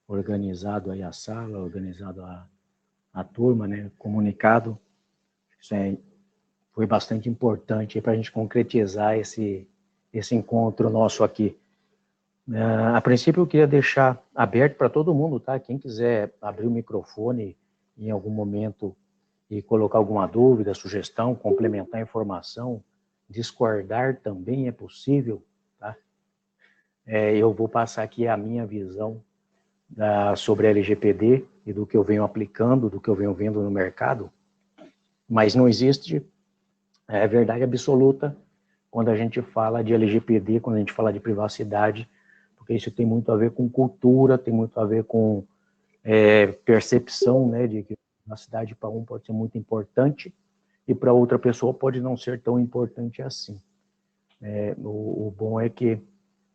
organizado aí a sala, organizado a turma, né, comunicado. Isso foi bastante importante para a gente concretizar esse encontro nosso aqui. A princípio, eu queria deixar aberto para todo mundo, tá? Quem quiser abrir o microfone em algum momento e colocar alguma dúvida, sugestão, complementar a informação, discordar também é possível, tá? Eu vou passar aqui a minha visão sobre a LGPD e do que eu venho aplicando, do que eu venho vendo no mercado, mas não existe verdade absoluta quando a gente fala de LGPD, quando a gente fala de privacidade, porque isso tem muito a ver com cultura, tem muito a ver com percepção, né, de que privacidade para um pode ser muito importante e para outra pessoa pode não ser tão importante assim. O bom é que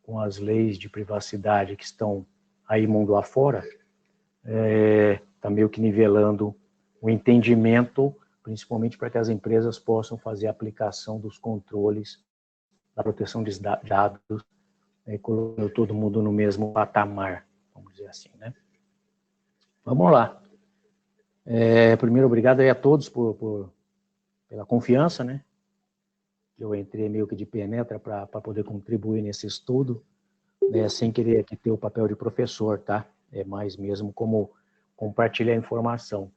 com as leis de privacidade que estão aí mundo afora, está meio que nivelando o entendimento, principalmente para que as empresas possam fazer a aplicação dos controles da proteção de dados, colocando todo mundo no mesmo patamar, vamos dizer assim, né? Vamos lá. Primeiro, obrigado aí a todos pela confiança, né? Eu entrei meio que de penetra para poder contribuir nesse estudo, né, sem querer aqui ter o papel de professor, tá? É mais mesmo como compartilhar informação.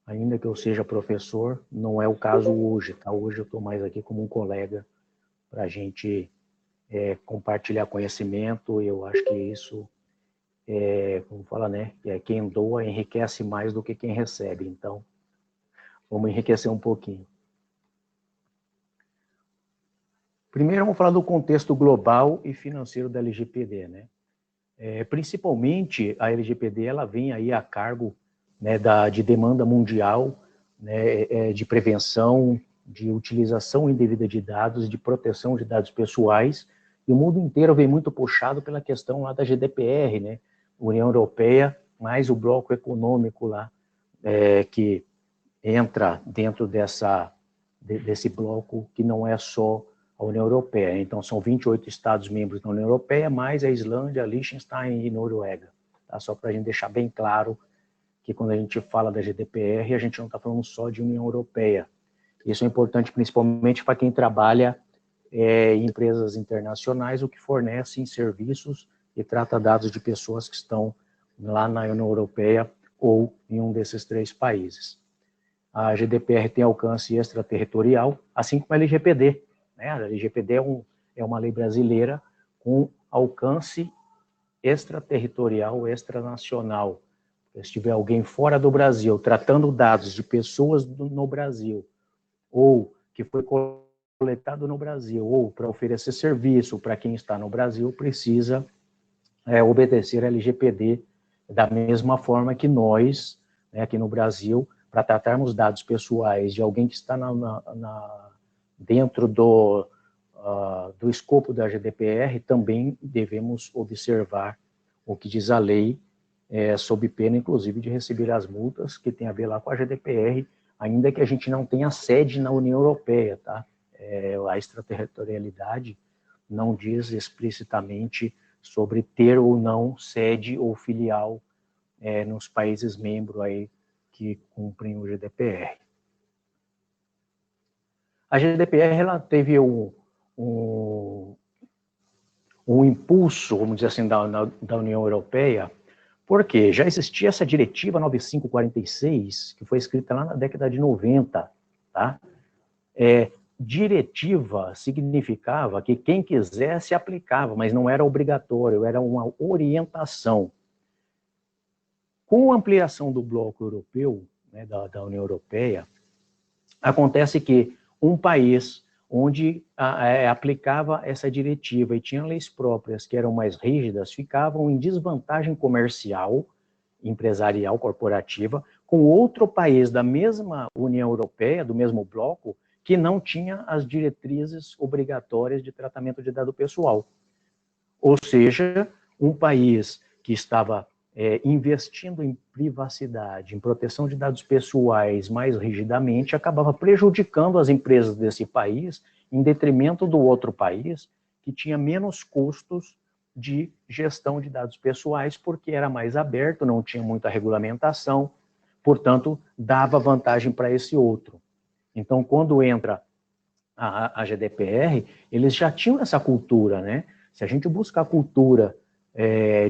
Ainda que eu seja professor, não é o caso hoje, tá? Hoje eu estou mais aqui como um colega para a gente compartilhar conhecimento. Eu acho que isso, como fala, né? Quem doa enriquece mais do que quem recebe. Então, vamos enriquecer um pouquinho. Primeiro, vamos falar do contexto global e financeiro da LGPD, né? Principalmente, a LGPD ela vem aí a cargo, né, de demanda mundial, né, de prevenção, de utilização indevida de dados, de proteção de dados pessoais, e o mundo inteiro vem muito puxado pela questão lá da GDPR, né, União Europeia, mais o bloco econômico lá, que entra dentro desse bloco que não é só a União Europeia. Então, são 28 Estados-membros da União Europeia, mais a Islândia, Liechtenstein e Noruega. Tá? Só para a gente deixar bem claro que quando a gente fala da GDPR, a gente não está falando só de União Europeia. Isso é importante principalmente para quem trabalha em empresas internacionais ou que fornecem serviços e trata dados de pessoas que estão lá na União Europeia ou em um desses 3 países. A GDPR tem alcance extraterritorial, assim como a LGPD. A LGPD é uma lei brasileira com alcance extraterritorial, extranacional. Se tiver alguém fora do Brasil tratando dados de pessoas no Brasil, ou que foi coletado no Brasil, ou para oferecer serviço para quem está no Brasil, precisa obedecer a LGPD da mesma forma que nós, aqui no Brasil, para tratarmos dados pessoais de alguém que está dentro do escopo da GDPR, também devemos observar o que diz a lei, sob pena, inclusive, de receber as multas que tem a ver lá com a GDPR, ainda que a gente não tenha sede na União Europeia, tá? A extraterritorialidade não diz explicitamente sobre ter ou não sede ou filial nos países membros aí que cumprem o GDPR. A GDPR ela teve um impulso, vamos dizer assim, da União Europeia, porque já existia essa diretiva 9546, que foi escrita lá na década de 90, tá? Diretiva significava que quem quisesse aplicava, mas não era obrigatório, era uma orientação. Com a ampliação do bloco europeu, né, da União Europeia, acontece que um país onde aplicava essa diretiva e tinha leis próprias que eram mais rígidas, ficavam em desvantagem comercial, empresarial, corporativa, com outro país da mesma União Europeia, do mesmo bloco, que não tinha as diretrizes obrigatórias de tratamento de dado pessoal. Ou seja, um país que estava investindo em privacidade, em proteção de dados pessoais mais rigidamente, acabava prejudicando as empresas desse país em detrimento do outro país, que tinha menos custos de gestão de dados pessoais, porque era mais aberto, não tinha muita regulamentação, portanto, dava vantagem para esse outro. Então, quando entra a GDPR, eles já tinham essa cultura, né? Se a gente buscar a cultura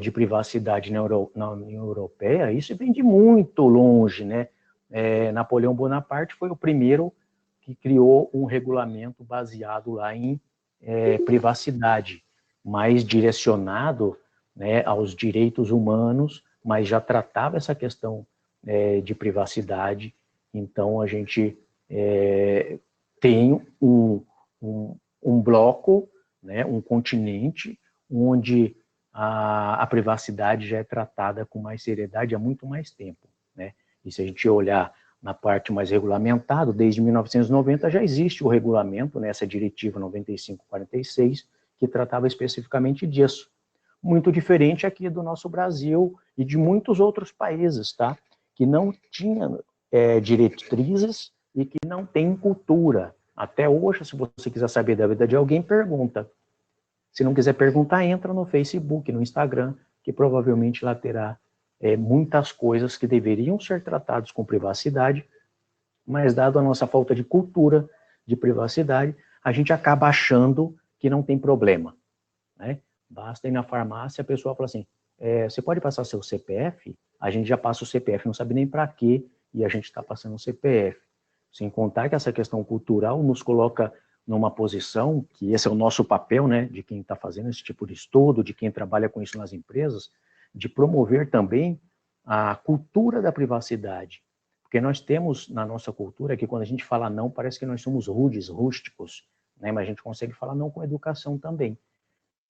de privacidade na União Europeia, isso vem de muito longe, né? Napoleão Bonaparte foi o primeiro que criou um regulamento baseado lá em privacidade, mais direcionado, né, aos direitos humanos, mas já tratava essa questão de privacidade. Então, a gente tem um bloco, né, um continente, onde a privacidade já é tratada com mais seriedade há muito mais tempo, né? E se a gente olhar na parte mais regulamentada, desde 1990 já existe o regulamento, né, essa diretiva 9546, que tratava especificamente disso. Muito diferente aqui do nosso Brasil e de muitos outros países, tá? Que não tinham diretrizes e que não têm cultura. Até hoje, se você quiser saber da vida de alguém, pergunta. Se não quiser perguntar, entra no Facebook, no Instagram, que provavelmente lá terá muitas coisas que deveriam ser tratadas com privacidade, mas dado a nossa falta de cultura de privacidade, a gente acaba achando que não tem problema, né? Basta ir na farmácia, a pessoa fala assim, você pode passar seu CPF? A gente já passa o CPF, não sabe nem para quê, e a gente está passando o CPF. Sem contar que essa questão cultural nos coloca numa posição, que esse é o nosso papel, né, de quem está fazendo esse tipo de estudo, de quem trabalha com isso nas empresas, de promover também a cultura da privacidade. Porque nós temos na nossa cultura que quando a gente fala não, parece que nós somos rudes, rústicos, né, mas a gente consegue falar não com educação também.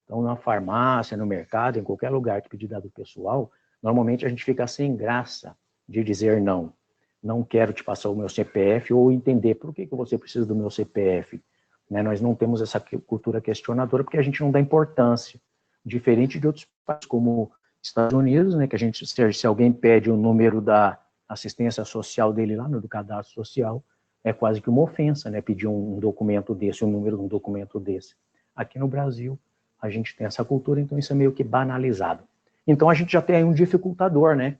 Então, na farmácia, no mercado, em qualquer lugar que pedir dado pessoal, normalmente a gente fica sem graça de dizer não. Não quero te passar o meu CPF ou entender por que você precisa do meu CPF. Né? Nós não temos essa cultura questionadora porque a gente não dá importância. Diferente de outros países, como Estados Unidos, né, que a gente, se alguém pede o número da assistência social dele lá, do cadastro social, é quase que uma ofensa, né, pedir um documento desse, um número de um documento desse. Aqui no Brasil, a gente tem essa cultura, então isso é meio que banalizado. Então a gente já tem aí um dificultador, né,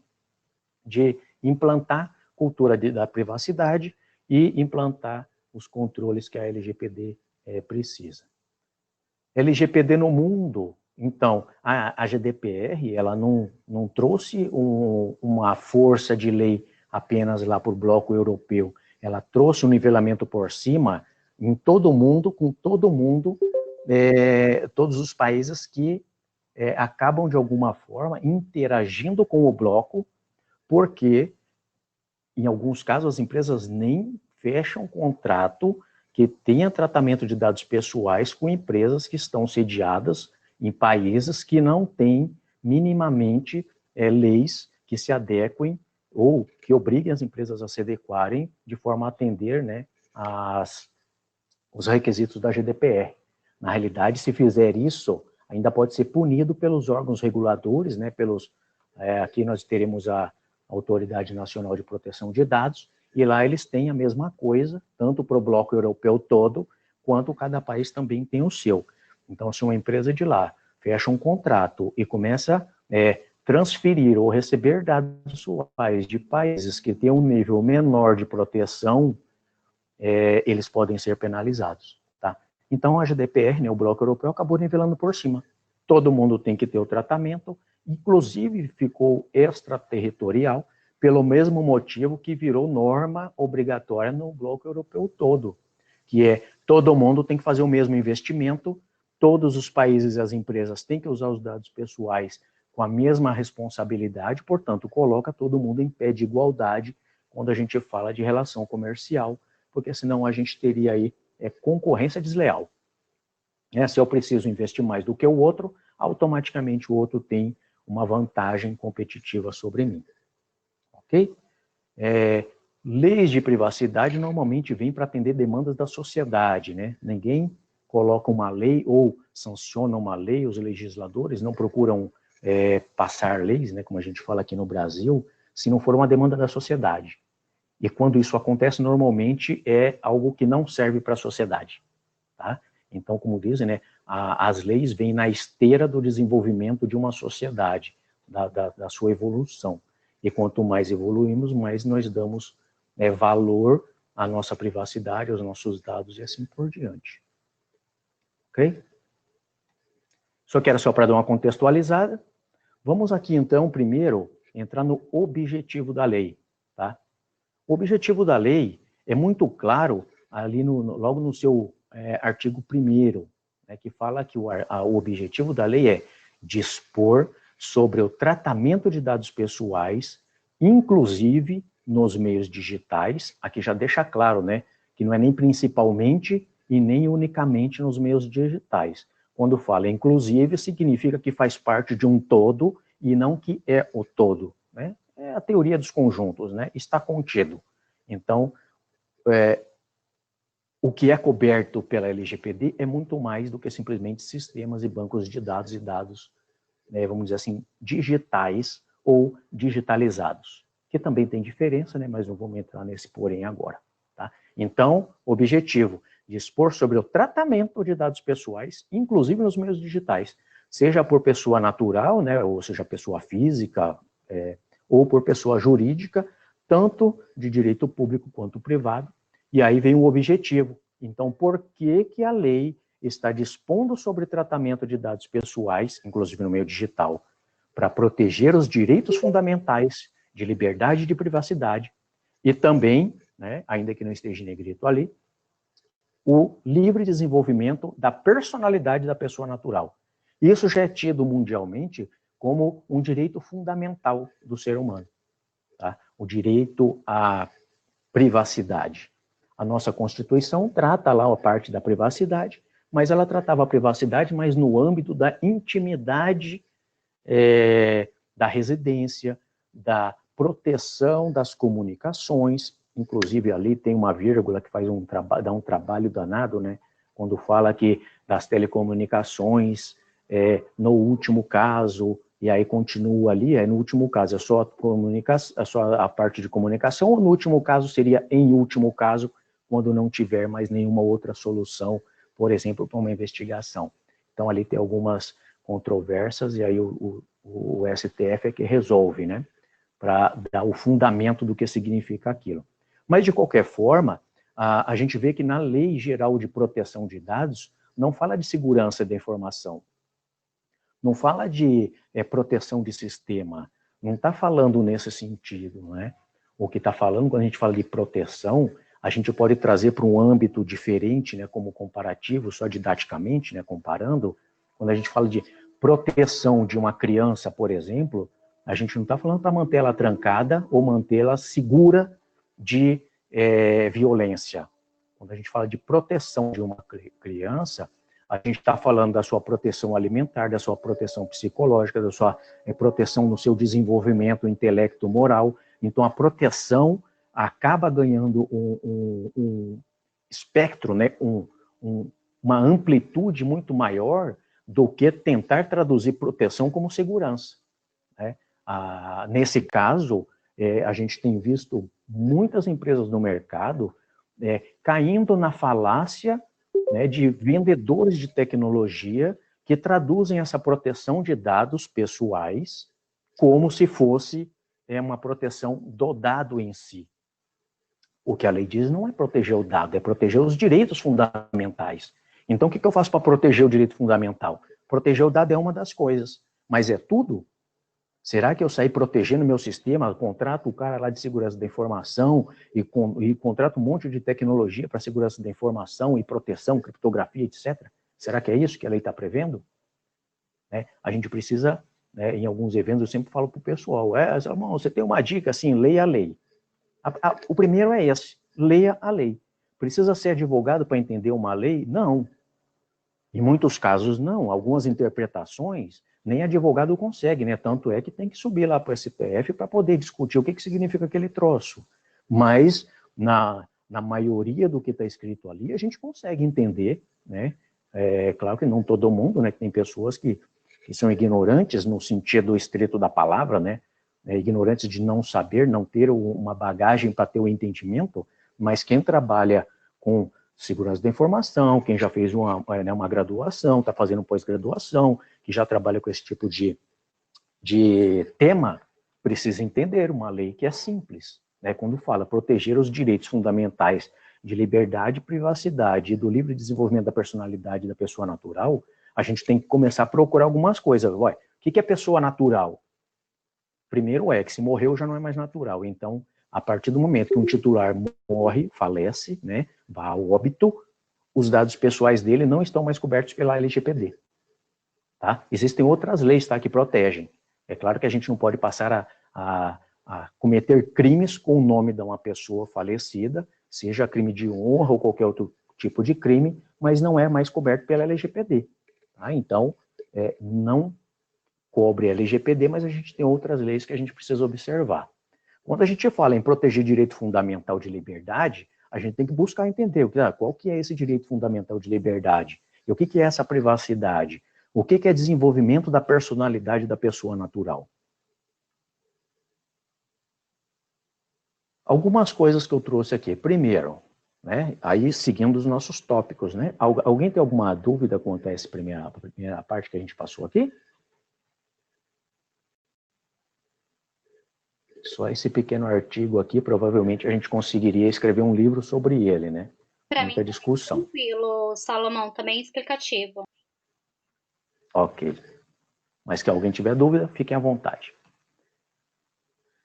de implantar cultura da privacidade e implantar os controles que a LGPD precisa. LGPD no mundo, então, a GDPR, ela não trouxe uma força de lei apenas lá para o bloco europeu, ela trouxe um nivelamento por cima em todo o mundo, com todo mundo, todos os países que acabam, de alguma forma, interagindo com o bloco, porque, em alguns casos, as empresas nem fecham contrato que tenha tratamento de dados pessoais com empresas que estão sediadas em países que não têm minimamente leis que se adequem ou que obriguem as empresas a se adequarem de forma a atender, né, os requisitos da GDPR. Na realidade, se fizer isso, ainda pode ser punido pelos órgãos reguladores, né, aqui nós teremos a Autoridade Nacional de Proteção de Dados, e lá eles têm a mesma coisa, tanto para o bloco europeu todo, quanto cada país também tem o seu. Então, se uma empresa de lá fecha um contrato e começa a transferir ou receber dados pessoais de países que têm um nível menor de proteção, eles podem ser penalizados. Tá? Então, a GDPR, né, o bloco europeu, acabou nivelando por cima. Todo mundo tem que ter o tratamento, inclusive ficou extraterritorial, pelo mesmo motivo que virou norma obrigatória no bloco europeu todo, que é todo mundo tem que fazer o mesmo investimento, todos os países e as empresas têm que usar os dados pessoais com a mesma responsabilidade, portanto, coloca todo mundo em pé de igualdade quando a gente fala de relação comercial, porque senão a gente teria aí concorrência desleal. Se eu preciso investir mais do que o outro, automaticamente o outro tem uma vantagem competitiva sobre mim. Ok? Leis de privacidade normalmente vêm para atender demandas da sociedade, né? Ninguém coloca uma lei ou sanciona uma lei, os legisladores não procuram passar leis, né, como a gente fala aqui no Brasil, se não for uma demanda da sociedade. E quando isso acontece, normalmente é algo que não serve para a sociedade. Tá? Então, como dizem, né, as leis vêm na esteira do desenvolvimento de uma sociedade, da sua evolução. E quanto mais evoluímos, mais nós damos valor à nossa privacidade, aos nossos dados e assim por diante. Ok? Isso aqui era só para dar uma contextualizada. Vamos aqui, então, primeiro, entrar no objetivo da lei. Tá? O objetivo da lei é muito claro ali logo no seu artigo 1º, né, que fala que o objetivo da lei é dispor sobre o tratamento de dados pessoais, inclusive nos meios digitais. Aqui já deixa claro, né, que não é nem principalmente e nem unicamente nos meios digitais. Quando fala inclusive, significa que faz parte de um todo e não que é o todo, né? É a teoria dos conjuntos, né? Está contido. Então, o que é coberto pela LGPD é muito mais do que simplesmente sistemas e bancos de dados e dados, vamos dizer assim, digitais ou digitalizados, que também tem diferença, né? Mas não vamos entrar nesse porém agora. Tá? Então, objetivo, dispor sobre o tratamento de dados pessoais, inclusive nos meios digitais, seja por pessoa natural, né? Ou seja, pessoa física, ou por pessoa jurídica, tanto de direito público quanto privado. E aí vem o objetivo. Então, por que a lei está dispondo sobre tratamento de dados pessoais, inclusive no meio digital, para proteger os direitos fundamentais de liberdade e de privacidade, e também, né, ainda que não esteja em negrito ali, o livre desenvolvimento da personalidade da pessoa natural. Isso já é tido mundialmente como um direito fundamental do ser humano, tá? O direito à privacidade. A nossa Constituição trata lá a parte da privacidade, mas ela tratava a privacidade mais no âmbito da intimidade da residência, da proteção das comunicações. Inclusive ali tem uma vírgula que dá um trabalho danado, né? Quando fala que das telecomunicações, no último caso, e aí continua ali, no último caso é só a parte de comunicação, ou no último caso seria em último caso, quando não tiver mais nenhuma outra solução, por exemplo, para uma investigação. Então ali tem algumas controvérsias, e aí o STF é que resolve, né? Para dar o fundamento do que significa aquilo. Mas, de qualquer forma, a gente vê que na Lei Geral de Proteção de Dados, não fala de segurança da informação, não fala de proteção de sistema, não está falando nesse sentido, né? O que está falando, quando a gente fala de proteção, a gente pode trazer para um âmbito diferente, né, como comparativo, só didaticamente, né, comparando, quando a gente fala de proteção de uma criança, por exemplo, a gente não está falando para manter ela trancada ou mantê-la segura de violência. Quando a gente fala de proteção de uma criança, a gente está falando da sua proteção alimentar, da sua proteção psicológica, da sua proteção no seu desenvolvimento intelecto-moral. Então, a proteção acaba ganhando um espectro, né, uma amplitude muito maior do que tentar traduzir proteção como segurança. Né? Nesse caso, a gente tem visto muitas empresas no mercado caindo na falácia, né, de vendedores de tecnologia que traduzem essa proteção de dados pessoais como se fosse uma proteção do dado em si. O que a lei diz não é proteger o dado, é proteger os direitos fundamentais. Então, o que eu faço para proteger o direito fundamental? Proteger o dado é uma das coisas, mas é tudo? Será que eu sair protegendo meu sistema, contrato o cara lá de segurança da informação e contrato um monte de tecnologia para segurança da informação e proteção, criptografia, etc.? Será que é isso que a lei está prevendo? A gente precisa, em alguns eventos, eu sempre falo para o pessoal, irmão, você tem uma dica assim, leia a lei. O primeiro é esse, leia a lei. Precisa ser advogado para entender uma lei? Não. Em muitos casos, não. Algumas interpretações, nem advogado consegue, né? Tanto é que tem que subir lá para o STF para poder discutir o que significa aquele troço. Mas, na maioria do que está escrito ali, a gente consegue entender, né? Claro que não todo mundo, né? Tem pessoas que são ignorantes no sentido estrito da palavra, né? Ignorantes de não saber, não ter uma bagagem para ter o entendimento, mas quem trabalha com segurança da informação, quem já fez uma graduação, está fazendo pós-graduação, que já trabalha com esse tipo de tema, precisa entender uma lei que é simples, né? Quando fala proteger os direitos fundamentais de liberdade, privacidade e do livre desenvolvimento da personalidade da pessoa natural, a gente tem que começar a procurar algumas coisas. Ué, o que é pessoa natural? Primeiro é que se morreu já não é mais natural. Então, a partir do momento que um titular morre, falece, né, vai ao óbito, os dados pessoais dele não estão mais cobertos pela LGPD. Tá? Existem outras leis, tá, que protegem. É claro que a gente não pode passar a cometer crimes com o nome de uma pessoa falecida, seja crime de honra ou qualquer outro tipo de crime, mas não é mais coberto pela LGPD. Tá? Então, não cobre a LGPD, mas a gente tem outras leis que a gente precisa observar. Quando a gente fala em proteger direito fundamental de liberdade, a gente tem que buscar entender qual que é esse direito fundamental de liberdade, e o que é essa privacidade, o que é desenvolvimento da personalidade da pessoa natural. Algumas coisas que eu trouxe aqui. Primeiro, né, aí seguindo os nossos tópicos, né? Alguém tem alguma dúvida quanto a essa primeira parte que a gente passou aqui? Só esse pequeno artigo aqui, provavelmente a gente conseguiria escrever um livro sobre ele, né? Para mim, Muita discussão. tranquilo, Salomão, também explicativo. Ok. Mas que alguém tiver dúvida, fiquem à vontade.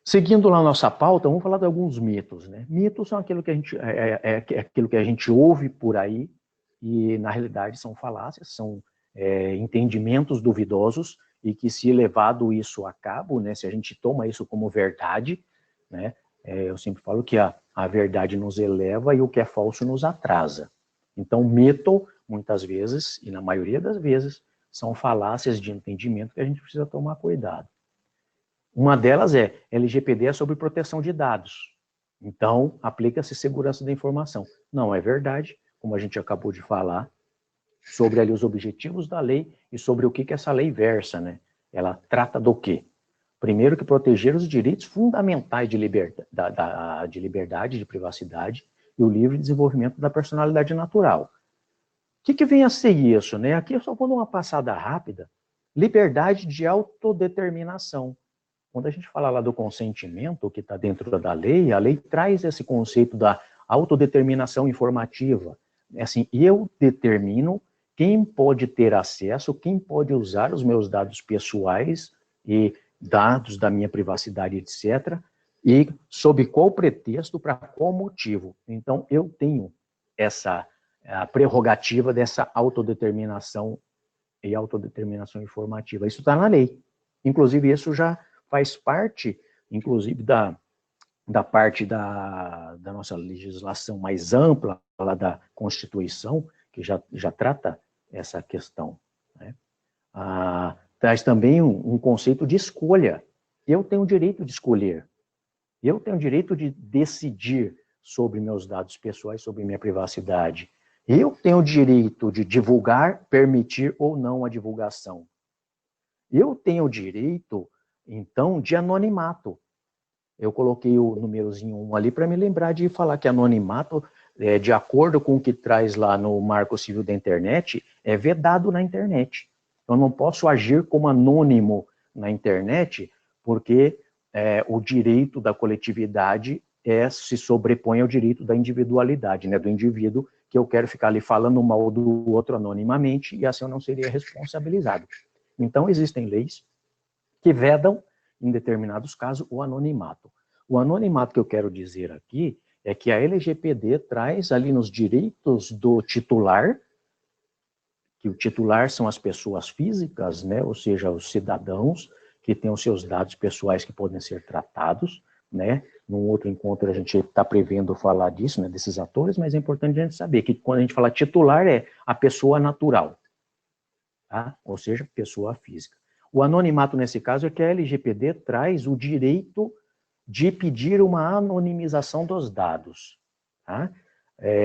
Seguindo lá a nossa pauta, vamos falar de alguns mitos, né? Mitos são aquilo que a gente, aquilo que a gente ouve por aí, e na realidade são falácias, são entendimentos duvidosos, e que se levado isso a cabo, né, se a gente toma isso como verdade, né, eu sempre falo que a verdade nos eleva e o que é falso nos atrasa. Então, mito, muitas vezes, e na maioria das vezes, são falácias de entendimento que a gente precisa tomar cuidado. Uma delas é, LGPD é sobre proteção de dados. Então, aplica-se segurança da informação. Não é verdade, como a gente acabou de falar, sobre ali os objetivos da lei e sobre o que essa lei versa, né? Ela trata do quê? Primeiro que proteger os direitos fundamentais de liberdade, de privacidade e o livre desenvolvimento da personalidade natural. O que vem a ser isso, né? Aqui eu só vou dar uma passada rápida. Liberdade de autodeterminação. Quando a gente fala lá do consentimento, que está dentro da lei, a lei traz esse conceito da autodeterminação informativa. É assim, eu determino quem pode ter acesso, quem pode usar os meus dados pessoais e dados da minha privacidade, etc., e sob qual pretexto, para qual motivo. Então, eu tenho essa prerrogativa dessa autodeterminação e autodeterminação informativa. Isso está na lei. Inclusive, isso já faz parte, inclusive, da parte da nossa legislação mais ampla, lá da Constituição, que já trata essa questão. Né? Traz também um conceito de escolha. Eu tenho o direito de escolher. Eu tenho o direito de decidir sobre meus dados pessoais, sobre minha privacidade. Eu tenho o direito de divulgar, permitir ou não a divulgação. Eu tenho o direito, então, de anonimato. Eu coloquei o númerozinho 1 ali para me lembrar de falar que anonimato, de acordo com o que traz lá no Marco Civil da Internet, é vedado na internet. Eu não posso agir como anônimo na internet, porque o direito da coletividade se sobrepõe ao direito da individualidade, né, do indivíduo, que eu quero ficar ali falando mal do outro anonimamente, e assim eu não seria responsabilizado. Então, existem leis que vedam, em determinados casos, o anonimato. O anonimato que eu quero dizer aqui é que a LGPD traz ali nos direitos do titular, que o titular são as pessoas físicas, né, ou seja, os cidadãos que têm os seus dados pessoais que podem ser tratados, né. Num outro encontro a gente está prevendo falar disso, né, desses atores, mas é importante a gente saber que quando a gente fala titular é a pessoa natural, tá? Ou seja, pessoa física. O anonimato, nesse caso, é que a LGPD traz o direito de pedir uma anonimização dos dados. Tá?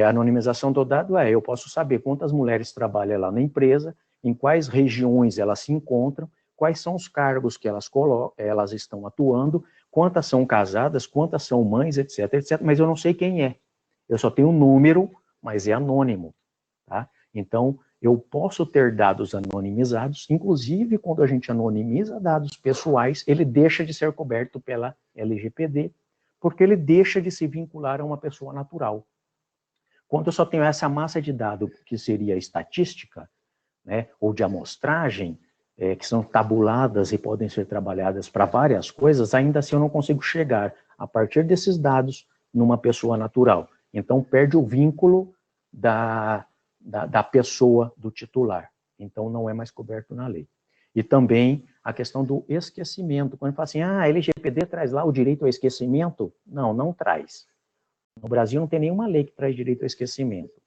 Anonimização do dado eu posso saber quantas mulheres trabalham lá na empresa, em quais regiões elas se encontram, quais são os cargos que elas estão atuando, quantas são casadas, quantas são mães, etc, etc, mas eu não sei quem é. Eu só tenho um número mas é anônimo, tá? Então, eu posso ter dados anonimizados, inclusive quando a gente anonimiza dados pessoais, ele deixa de ser coberto pela LGPD, porque ele deixa de se vincular a uma pessoa natural. Quando eu só tenho essa massa de dados, que seria estatística, né, ou de amostragem, que são tabuladas e podem ser trabalhadas para várias coisas, ainda assim eu não consigo chegar, a partir desses dados, numa pessoa natural. Então, perde o vínculo da pessoa, do titular. Então, não é mais coberto na lei. E também a questão do esquecimento. Quando fala assim, a LGPD traz lá o direito ao esquecimento. Não, não traz. No Brasil não tem nenhuma lei que traz direito ao esquecimento.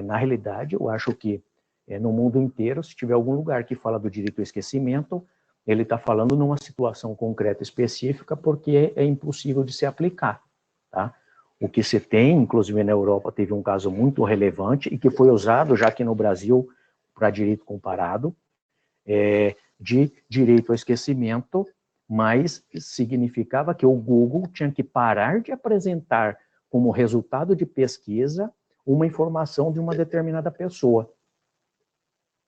Na realidade, eu acho que no mundo inteiro, se tiver algum lugar que fala do direito ao esquecimento, ele está falando numa situação concreta específica, porque é impossível de se aplicar, tá? O que se tem, inclusive na Europa, teve um caso muito relevante e que foi usado, já aqui no Brasil, para direito comparado, de direito ao esquecimento, mas significava que o Google tinha que parar de apresentar como resultado de pesquisa uma informação de uma determinada pessoa.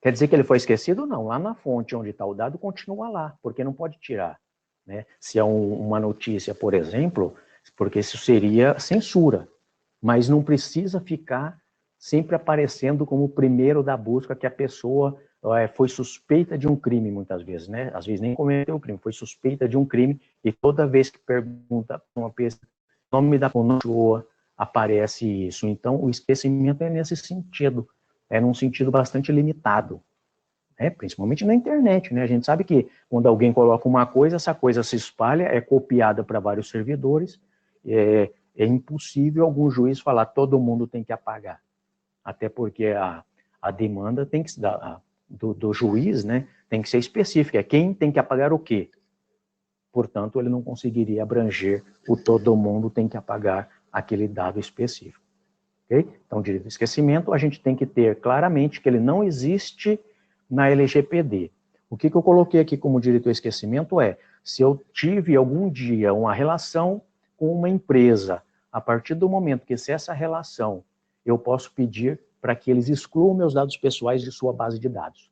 Quer dizer que ele foi esquecido? Não. Lá na fonte onde está o dado, continua lá, porque não pode tirar, né? Se é uma notícia, por exemplo, porque isso seria censura. Mas não precisa ficar sempre aparecendo como o primeiro da busca que a pessoa foi suspeita de um crime, muitas vezes, né? Às vezes nem cometeu o crime, foi suspeita de um crime, e toda vez que pergunta uma pessoa, o nome da pessoa, aparece isso. Então, o esquecimento é nesse sentido, é num sentido bastante limitado, né? Principalmente na internet, né? A gente sabe que quando alguém coloca uma coisa, essa coisa se espalha, é copiada para vários servidores, é impossível algum juiz falar todo mundo tem que apagar, até porque a demanda tem que do juiz, né, tem que ser específica, quem tem que apagar o quê? Portanto, ele não conseguiria abranger o todo mundo tem que apagar aquele dado específico. Okay? Então, direito ao esquecimento, a gente tem que ter claramente que ele não existe na LGPD. O que eu coloquei aqui como direito ao esquecimento se eu tive algum dia uma relação com uma empresa, a partir do momento que se essa relação, eu posso pedir para que eles excluam meus dados pessoais de sua base de dados.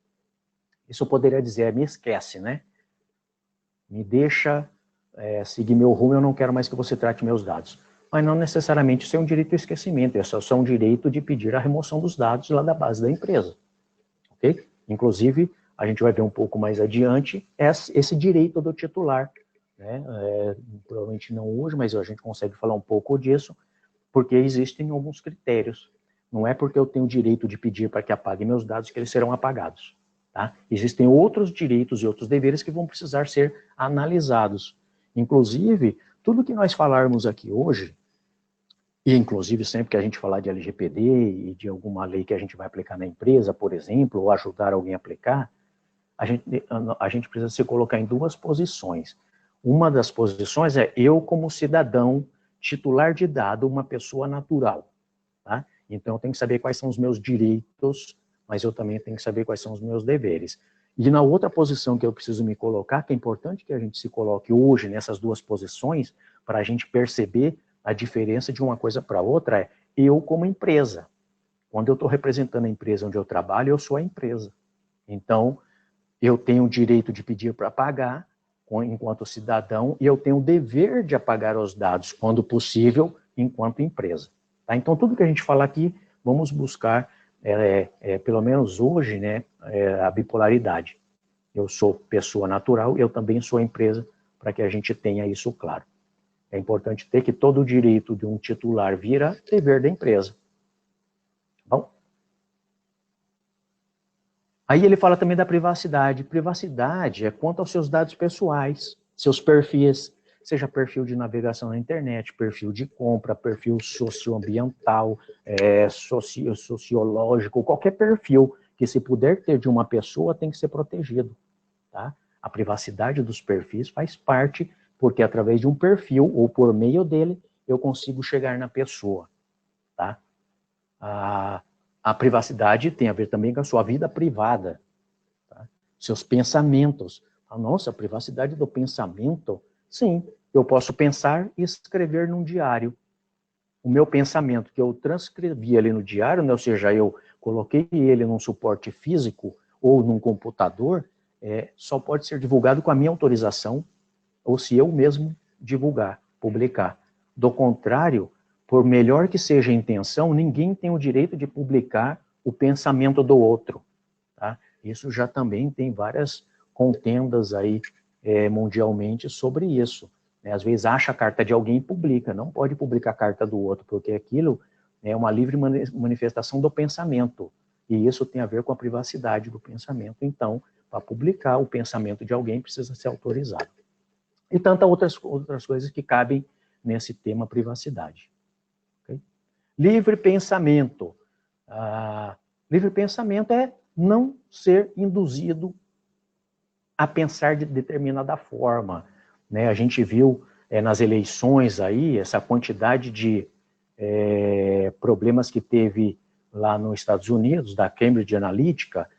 Isso eu poderia dizer, me esquece, né? Me deixa seguir meu rumo, eu não quero mais que você trate meus dados. Mas não necessariamente isso é um direito ao esquecimento, é só um direito de pedir a remoção dos dados lá da base da empresa. Ok? Inclusive, a gente vai ver um pouco mais adiante esse direito do titular, né? Provavelmente não hoje, mas a gente consegue falar um pouco disso, porque existem alguns critérios. Não é porque eu tenho o direito de pedir para que apague meus dados que eles serão apagados. Tá? Existem outros direitos e outros deveres que vão precisar ser analisados. Inclusive, tudo que nós falarmos aqui hoje, e inclusive sempre que a gente falar de LGPD e de alguma lei que a gente vai aplicar na empresa, por exemplo, ou ajudar alguém a aplicar, a gente precisa se colocar em duas posições. Uma das posições é eu como cidadão titular de dado, uma pessoa natural. Tá? Então eu tenho que saber quais são os meus direitos, mas eu também tenho que saber quais são os meus deveres. E na outra posição que eu preciso me colocar, que é importante que a gente se coloque hoje nessas duas posições, para a gente perceber a diferença de uma coisa para outra, é eu como empresa. Quando eu estou representando a empresa onde eu trabalho, eu sou a empresa. Então, eu tenho o direito de pedir para pagar, enquanto cidadão, e eu tenho o dever de apagar os dados, quando possível, enquanto empresa. Tá? Então, tudo que a gente fala aqui, vamos buscar, pelo menos hoje, né, a bipolaridade. Eu sou pessoa natural, eu também sou empresa, para que a gente tenha isso claro. É importante ter que todo o direito de um titular vira dever da empresa. Bom? Aí ele fala também da privacidade. Privacidade é quanto aos seus dados pessoais, seus perfis, seja perfil de navegação na internet, perfil de compra, perfil socioambiental, sociológico, qualquer perfil que se puder ter de uma pessoa tem que ser protegido. Tá? A privacidade dos perfis faz parte, porque através de um perfil, ou por meio dele, eu consigo chegar na pessoa. Tá? A privacidade tem a ver também com a sua vida privada, tá? Seus pensamentos. Nossa, a privacidade do pensamento? Sim, eu posso pensar e escrever num diário. o meu pensamento que eu transcrevi ali no diário, né, ou seja, eu coloquei ele num suporte físico ou num computador, só pode ser divulgado com a minha autorização, ou se eu mesmo divulgar, publicar. Do contrário, por melhor que seja a intenção, ninguém tem o direito de publicar o pensamento do outro. Tá? Isso já também tem várias contendas aí mundialmente sobre isso. Às vezes acha a carta de alguém e publica, não pode publicar a carta do outro, porque aquilo é uma livre manifestação do pensamento, e isso tem a ver com a privacidade do pensamento. Então, para publicar o pensamento de alguém precisa ser autorizado. E tantas outras coisas que cabem nesse tema privacidade. Okay? Livre pensamento. Livre pensamento é não ser induzido a pensar de determinada forma. Né? A gente viu nas eleições aí essa quantidade de problemas que teve lá nos Estados Unidos, da Cambridge Analytica,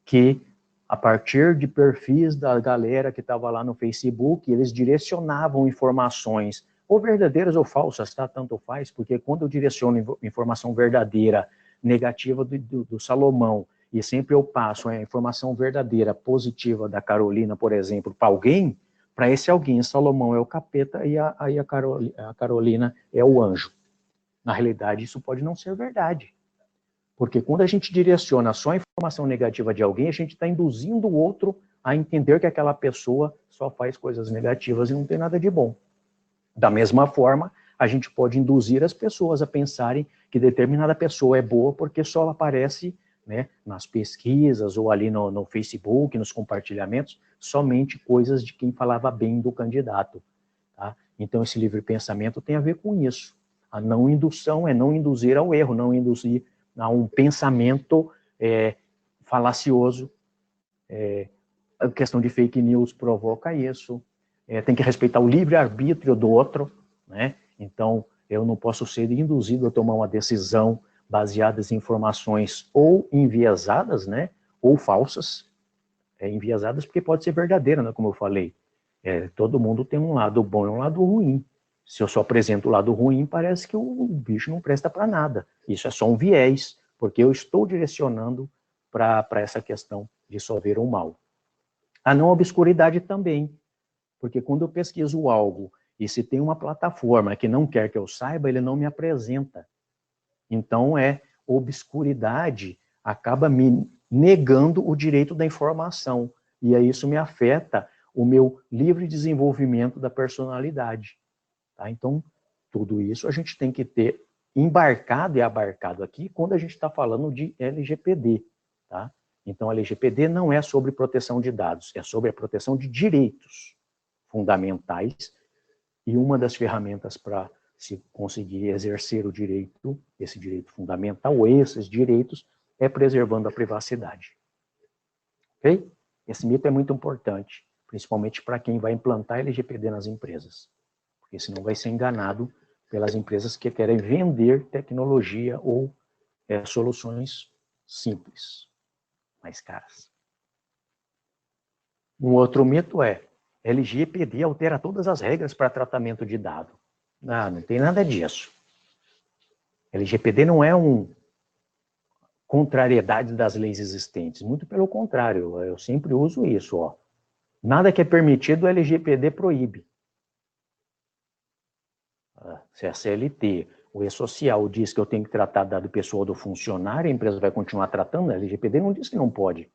que a partir de perfis da galera que estava lá no Facebook, eles direcionavam informações, ou verdadeiras ou falsas, tá? Tanto faz, porque quando eu direciono informação verdadeira, negativa do Salomão, e sempre eu passo a informação verdadeira, positiva da Carolina, por exemplo, para alguém, para esse alguém, Salomão é o capeta e a Carolina é o anjo. Na realidade, isso pode não ser verdade. Porque quando a gente direciona só a informação negativa de alguém, a gente está induzindo o outro a entender que aquela pessoa só faz coisas negativas e não tem nada de bom. Da mesma forma, a gente pode induzir as pessoas a pensarem que determinada pessoa é boa porque só aparece, né, nas pesquisas ou ali no Facebook, nos compartilhamentos, somente coisas de quem falava bem do candidato. Tá? Então, esse livre pensamento tem a ver com isso. A não indução é não induzir ao erro, não induzir a um pensamento falacioso. A questão de fake news provoca isso. Tem que respeitar o livre-arbítrio do outro, né? Então, eu não posso ser induzido a tomar uma decisão baseada em informações ou enviesadas, né? Ou falsas. Enviesadas porque pode ser verdadeira, né? Como eu falei. Todo mundo tem um lado bom e um lado ruim. Se eu só apresento o lado ruim, parece que o bicho não presta para nada. Isso é só um viés, porque eu estou direcionando para essa questão de só ver o mal. A não obscuridade também, porque quando eu pesquiso algo e se tem uma plataforma que não quer que eu saiba, ele não me apresenta. Então, obscuridade acaba me negando o direito da informação, e aí isso me afeta o meu livre desenvolvimento da personalidade. Tá? Então, tudo isso a gente tem que ter embarcado e abarcado aqui quando a gente está falando de LGPD. Tá? Então, a LGPD não é sobre proteção de dados, é sobre a proteção de direitos fundamentais, e uma das ferramentas para se conseguir exercer o direito, esse direito fundamental, ou esses direitos, é preservando a privacidade. Ok? Esse mito é muito importante, principalmente para quem vai implantar LGPD nas empresas, porque senão vai ser enganado pelas empresas que querem vender tecnologia ou soluções simples, mais caras. Um outro mito LGPD altera todas as regras para tratamento de dado. Não tem nada disso. LGPD não é contrariedade das leis existentes, muito pelo contrário, eu sempre uso isso. Nada que é permitido, o LGPD proíbe. Se a CLT, o E-Social diz que eu tenho que tratar dado pessoal do funcionário, a empresa vai continuar tratando, a LGPD não diz que não pode.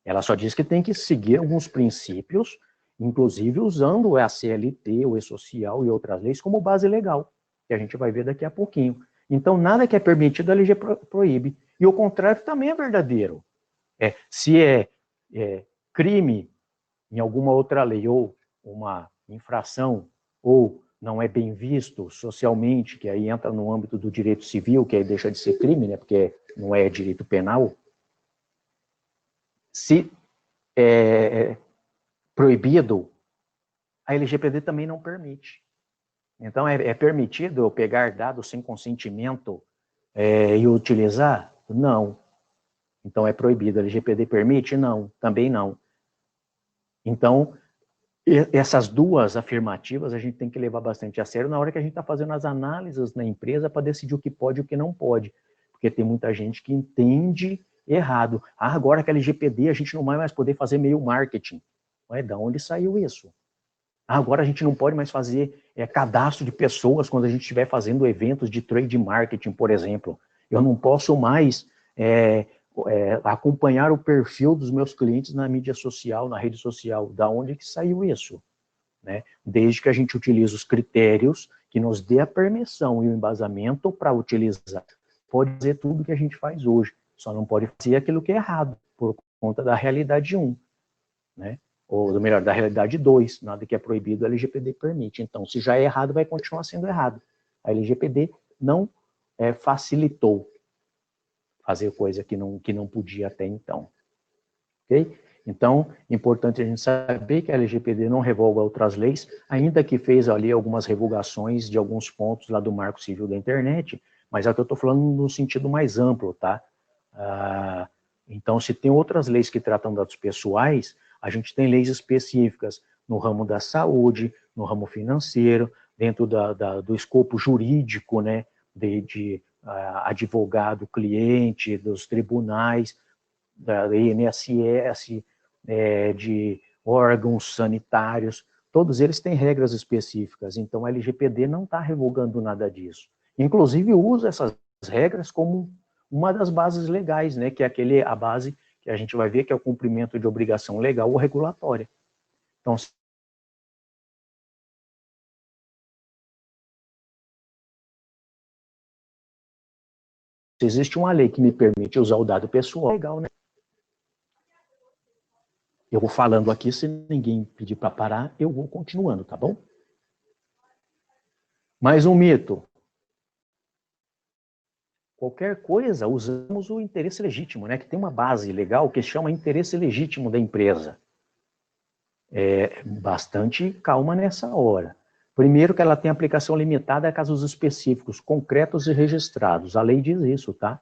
Ela só diz que tem que seguir alguns princípios, inclusive usando a CLT, o E-Social e outras leis como base legal, que a gente vai ver daqui a pouquinho. Então, nada que é permitido, a LG proíbe. E o contrário também é verdadeiro. Se é crime em alguma outra lei, ou uma infração, ou não é bem visto socialmente, que aí entra no âmbito do direito civil, que aí deixa de ser crime, né, porque não é direito penal, se é proibido, a LGPD também não permite. Então, é permitido eu pegar dados sem consentimento e utilizar? Não. Então, é proibido. A LGPD permite? Não, também não. Então, essas duas afirmativas a gente tem que levar bastante a sério na hora que a gente está fazendo as análises na empresa para decidir o que pode e o que não pode. Porque tem muita gente que entende errado. Ah, agora que a LGPD a gente não vai mais poder fazer e-mail marketing. Ué, da onde saiu isso? Ah, agora a gente não pode mais fazer cadastro de pessoas quando a gente estiver fazendo eventos de trade marketing, por exemplo. Eu não posso mais acompanhar o perfil dos meus clientes na mídia social, na rede social. Da onde que saiu isso? Né? Desde que a gente utilize os critérios que nos dê a permissão e o embasamento para utilizar. Pode fazer tudo que a gente faz hoje, só não pode fazer aquilo que é errado, por conta da realidade 1, né? Ou melhor, da realidade 2, nada que é proibido, a LGPD permite. Então, se já é errado, vai continuar sendo errado. A LGPD não facilitou fazer coisa que não podia até então. Ok? Então, importante a gente saber que a LGPD não revoga outras leis, ainda que fez ali algumas revogações de alguns pontos lá do Marco Civil da Internet, mas é o que eu estou falando no sentido mais amplo, tá? Então, se tem outras leis que tratam dados pessoais, a gente tem leis específicas no ramo da saúde, no ramo financeiro, dentro do escopo jurídico, né, de advogado, cliente, dos tribunais, da INSS, de órgãos sanitários, todos eles têm regras específicas, então a LGPD não está revogando nada disso. Inclusive usa essas regras como uma das bases legais, né, que é a base que a gente vai ver que é o cumprimento de obrigação legal ou regulatória. Então, se existe uma lei que me permite usar o dado pessoal, legal, né? Eu vou falando aqui, se ninguém pedir para parar, eu vou continuando, tá bom? Mais um mito. Qualquer coisa, usamos o interesse legítimo, né? Que tem uma base legal que chama interesse legítimo da empresa. Bastante calma nessa hora. Primeiro que ela tem aplicação limitada a casos específicos, concretos e registrados. A lei diz isso, tá?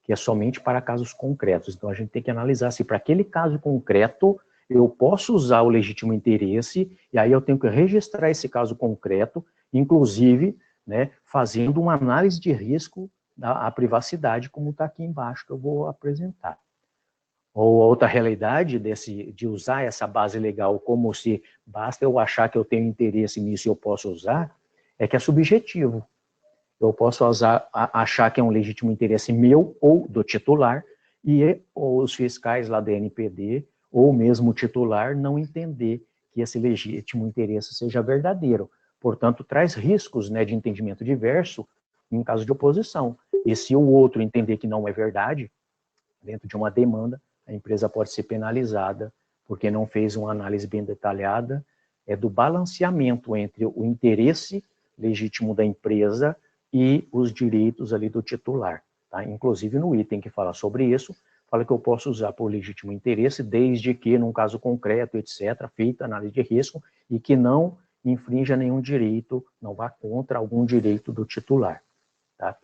Que é somente para casos concretos. Então a gente tem que analisar se para aquele caso concreto eu posso usar o legítimo interesse, e aí eu tenho que registrar esse caso concreto, inclusive, né, fazendo uma análise de risco da privacidade, como está aqui embaixo, que eu vou apresentar. Ou outra realidade de usar essa base legal como se basta eu achar que eu tenho interesse nisso e eu posso usar, é que é subjetivo. Eu posso achar que é um legítimo interesse meu ou do titular, ou os fiscais lá da NPD, ou mesmo o titular, não entender que esse legítimo interesse seja verdadeiro. Portanto, traz riscos, né, de entendimento diverso em caso de oposição. E se o outro entender que não é verdade, dentro de uma demanda, a empresa pode ser penalizada porque não fez uma análise bem detalhada do balanceamento entre o interesse legítimo da empresa e os direitos ali do titular. Tá? Inclusive no item que fala sobre isso, fala que eu posso usar por legítimo interesse desde que, num caso concreto, etc., feita análise de risco e que não infrinja nenhum direito, não vá contra algum direito do titular. Tá?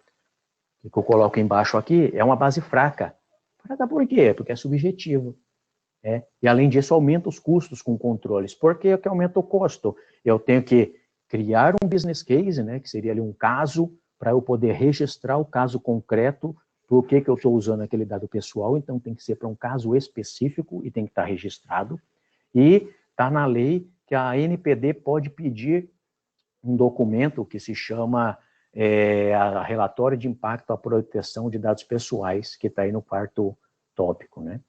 O que eu coloco embaixo aqui é uma base fraca. Fraca por quê? Porque é subjetivo. E além disso, aumenta os custos com controles. Por que aumenta o custo? Eu tenho que criar um business case, né, que seria ali um caso, para eu poder registrar o caso concreto, por que eu estou usando aquele dado pessoal, então tem que ser para um caso específico e tem que estar registrado. E está na lei que a NPD pode pedir um documento que se chama a Relatório de Impacto à Proteção de Dados Pessoais, que está aí no quarto tópico, né?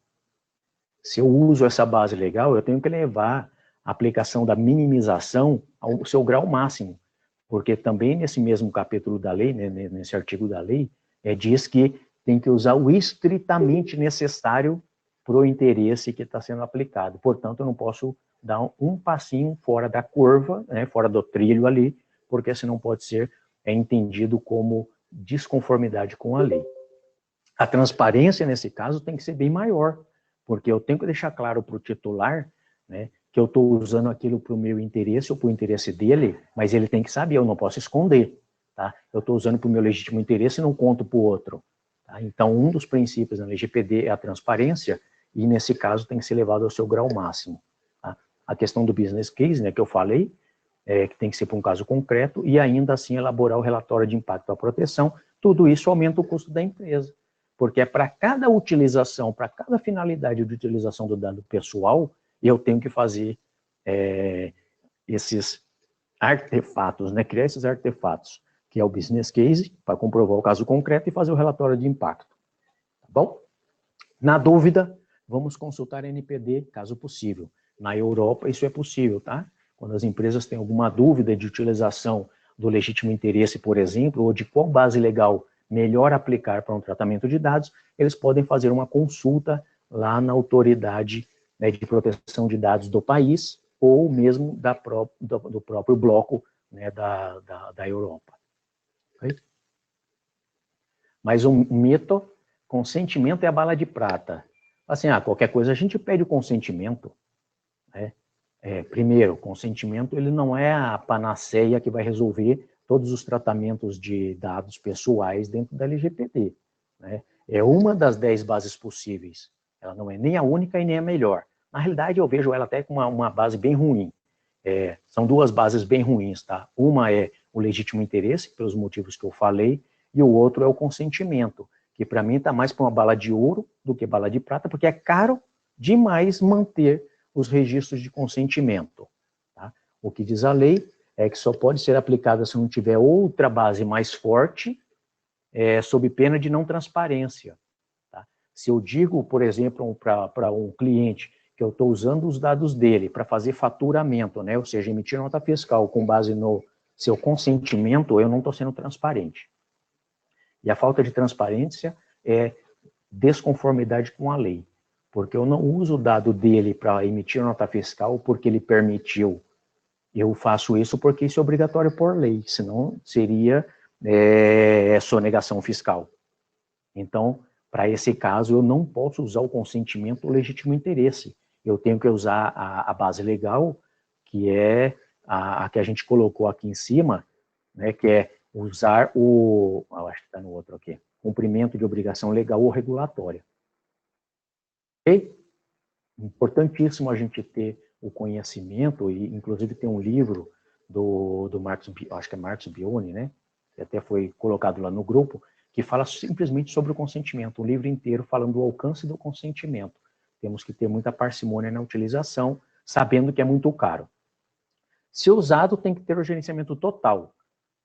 Se eu uso essa base legal, eu tenho que levar a aplicação da minimização ao seu grau máximo, porque também nesse mesmo capítulo da lei, né, nesse artigo da lei, diz que tem que usar o estritamente necessário para o interesse que está sendo aplicado. Portanto, eu não posso dar um passinho fora da curva, né, fora do trilho ali, porque senão pode ser entendido como desconformidade com a lei. A transparência, nesse caso, tem que ser bem maior, porque eu tenho que deixar claro para o titular, né, que eu estou usando aquilo para o meu interesse ou para o interesse dele, mas ele tem que saber, eu não posso esconder. Tá? Eu estou usando para o meu legítimo interesse e não conto para o outro. Tá? Então, um dos princípios da LGPD é a transparência, e nesse caso tem que ser levado ao seu grau máximo. Tá? a questão do business case, né, que eu falei, que tem que ser para um caso concreto, e ainda assim elaborar o relatório de impacto à proteção. Tudo isso aumenta o custo da empresa, porque é para cada utilização, para cada finalidade de utilização do dado pessoal, eu tenho que fazer esses artefatos, né, criar esses artefatos, que é o business case, para comprovar o caso concreto e fazer o relatório de impacto. Tá bom? Na dúvida, vamos consultar a NPD, caso possível. Na Europa, isso é possível, tá? Quando as empresas têm alguma dúvida de utilização do legítimo interesse, por exemplo, ou de qual base legal melhor aplicar para um tratamento de dados, eles podem fazer uma consulta lá na autoridade, né, de proteção de dados do país, ou mesmo do próprio bloco, né, da Europa. Okay? Mas um mito, consentimento é a bala de prata. Assim, qualquer coisa a gente pede o consentimento, né? Primeiro, consentimento ele não é a panaceia que vai resolver todos os tratamentos de dados pessoais dentro da LGPD, né? É uma das 10 bases possíveis. Ela não é nem a única e nem a melhor. Na realidade, eu vejo ela até com uma base bem ruim. São duas bases bem ruins, tá? Uma é o legítimo interesse, pelos motivos que eu falei, e o outro é o consentimento, que para mim está mais para uma bala de ouro do que bala de prata, porque é caro demais manter os registros de consentimento. Tá? O que diz a lei é que só pode ser aplicada se não tiver outra base mais forte, sob pena de não transparência. Tá? Se eu digo, por exemplo, para um cliente que eu estou usando os dados dele para fazer faturamento, né, ou seja, emitir nota fiscal com base no seu consentimento, eu não estou sendo transparente. E a falta de transparência é desconformidade com a lei, porque eu não uso o dado dele para emitir nota fiscal porque ele permitiu. Eu faço isso porque isso é obrigatório por lei, senão seria sonegação fiscal. Então, para esse caso, eu não posso usar o consentimento ou legítimo interesse. Eu tenho que usar a base legal, que é a que a gente colocou aqui em cima, né, que é usar acho que está no outro aqui, cumprimento de obrigação legal ou regulatória. Ok? Importantíssimo a gente ter o conhecimento, e inclusive tem um livro do Marcos, acho que é Marcos Bione, né, que até foi colocado lá no grupo, que fala simplesmente sobre o consentimento, um livro inteiro falando do alcance do consentimento. Temos que ter muita parcimônia na utilização, sabendo que é muito caro. Se usado, tem que ter o gerenciamento total,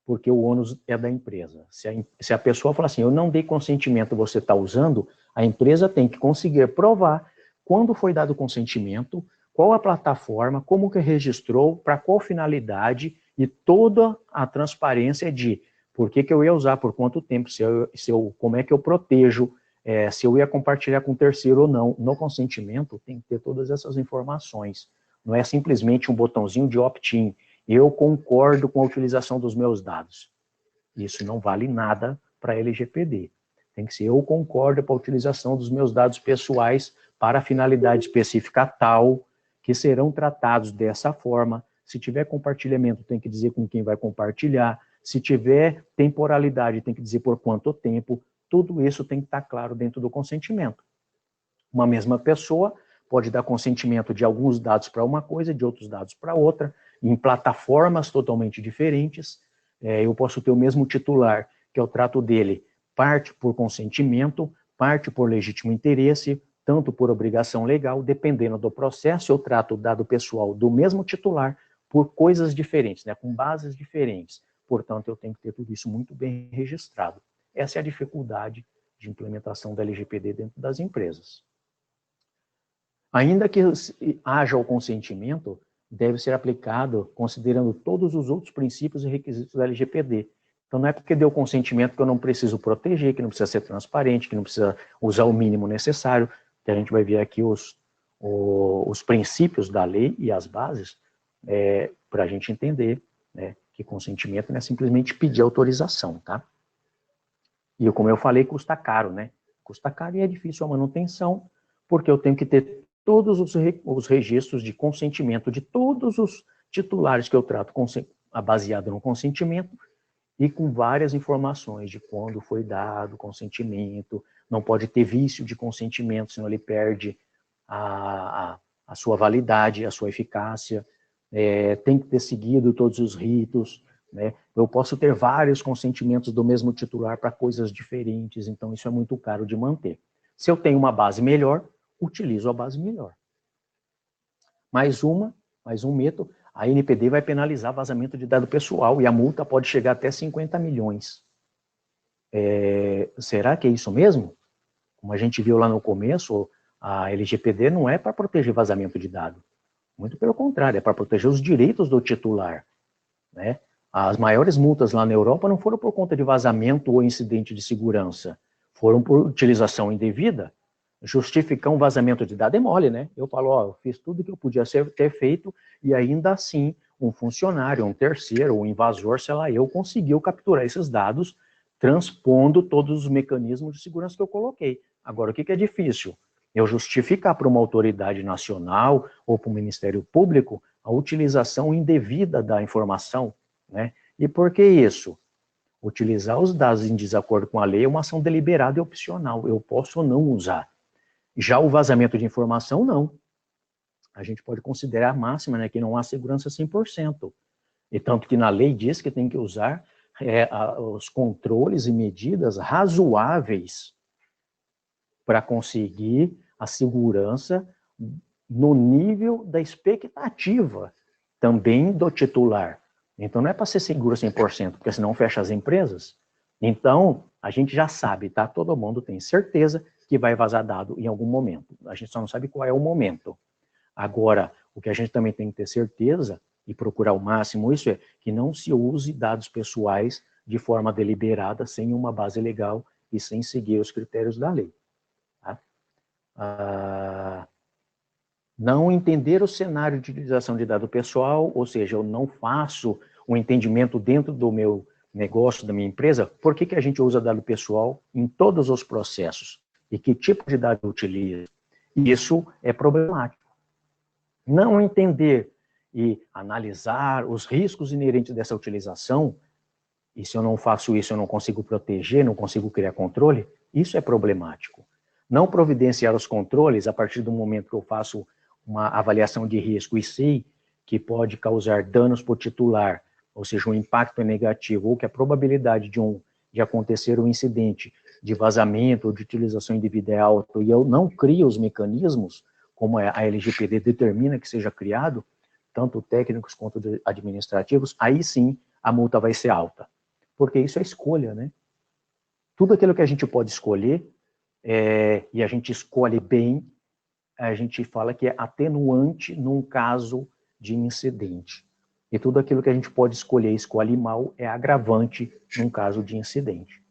porque o ônus é da empresa. Se a pessoa falar assim, eu não dei consentimento, você está usando, a empresa tem que conseguir provar quando foi dado o consentimento, qual a plataforma, como que registrou, para qual finalidade, e toda a transparência de por que eu ia usar, por quanto tempo, como é que eu protejo, se eu ia compartilhar com terceiro ou não. No consentimento tem que ter todas essas informações. Não é simplesmente um botãozinho de opt-in. Eu concordo com a utilização dos meus dados. Isso não vale nada para a LGPD. Tem que ser eu concordo com a utilização dos meus dados pessoais para finalidade específica tal, que serão tratados dessa forma. Se tiver compartilhamento, tem que dizer com quem vai compartilhar. Se tiver temporalidade, tem que dizer por quanto tempo. Tudo isso tem que estar claro dentro do consentimento. Uma mesma pessoa pode dar consentimento de alguns dados para uma coisa, de outros dados para outra, em plataformas totalmente diferentes. Eu posso ter o mesmo titular, que eu trato dele, parte por consentimento, parte por legítimo interesse, tanto por obrigação legal, dependendo do processo, eu trato o dado pessoal do mesmo titular por coisas diferentes, né, com bases diferentes. Portanto, eu tenho que ter tudo isso muito bem registrado. Essa é a dificuldade de implementação da LGPD dentro das empresas. Ainda que haja o consentimento, deve ser aplicado considerando todos os outros princípios e requisitos da LGPD. Então, não é porque deu consentimento que eu não preciso proteger, que não precisa ser transparente, que não precisa usar o mínimo necessário, que a gente vai ver aqui os princípios da lei e as bases, para a gente entender, né, que consentimento não é simplesmente pedir autorização, tá? E como eu falei, custa caro, né? Custa caro e é difícil a manutenção, porque eu tenho que ter todos os registros de consentimento de todos os titulares que eu trato baseado no consentimento e com várias informações de quando foi dado o consentimento, não pode ter vício de consentimento, senão ele perde a a sua validade, a sua eficácia, tem que ter seguido todos os ritos, né? Eu posso ter vários consentimentos do mesmo titular para coisas diferentes, então isso é muito caro de manter. Se eu tenho uma base melhor, utilizo a base melhor. Mais um mito, a NPD vai penalizar vazamento de dado pessoal e a multa pode chegar até 50 milhões. Será que é isso mesmo? Como a gente viu lá no começo, a LGPD não é para proteger vazamento de dado. Muito pelo contrário, é para proteger os direitos do titular, né? As maiores multas lá na Europa não foram por conta de vazamento ou incidente de segurança, foram por utilização indevida. Justificar um vazamento de dado é mole, né? Eu falo, ó, eu fiz tudo que eu podia ter feito e ainda assim um funcionário, um terceiro, um invasor, sei lá, eu conseguiu capturar esses dados transpondo todos os mecanismos de segurança que eu coloquei. Agora, o que é difícil? Eu justificar para uma autoridade nacional ou para o Ministério Público a utilização indevida da informação, né? E por que isso? Utilizar os dados em desacordo com a lei é uma ação deliberada e opcional. Eu posso ou não usar. Já o vazamento de informação, não. A gente pode considerar a máxima, né, que não há segurança 100%. E tanto que na lei diz que tem que usar os controles e medidas razoáveis para conseguir a segurança no nível da expectativa também do titular. Então não é para ser seguro 100%, porque senão fecha as empresas. Então, a gente já sabe, tá? Todo mundo tem certeza que vai vazar dado em algum momento. A gente só não sabe qual é o momento. Agora, o que a gente também tem que ter certeza e procurar ao máximo isso é que não se use dados pessoais de forma deliberada, sem uma base legal e sem seguir os critérios da lei. Tá? Não entender o cenário de utilização de dado pessoal, ou seja, eu não faço um entendimento dentro do meu negócio, da minha empresa, por que a gente usa dado pessoal em todos os processos e que tipo de dado utiliza. Isso é problemático. Não entender e analisar os riscos inerentes dessa utilização, e se eu não faço isso, eu não consigo proteger, não consigo criar controle, isso é problemático. Não providenciar os controles a partir do momento que eu faço uma avaliação de risco e sei que pode causar danos para o titular, ou seja, um impacto negativo, ou que a probabilidade de acontecer um incidente de vazamento ou de utilização indevida é alta, e eu não crio os mecanismos, como a LGPD determina que seja criado, tanto técnicos quanto administrativos, aí sim a multa vai ser alta. Porque isso é escolha, né? Tudo aquilo que a gente pode escolher, e a gente escolhe bem, a gente fala que é atenuante num caso de incidente. E tudo aquilo que a gente pode escolher e escolhe mal é agravante num caso de incidente.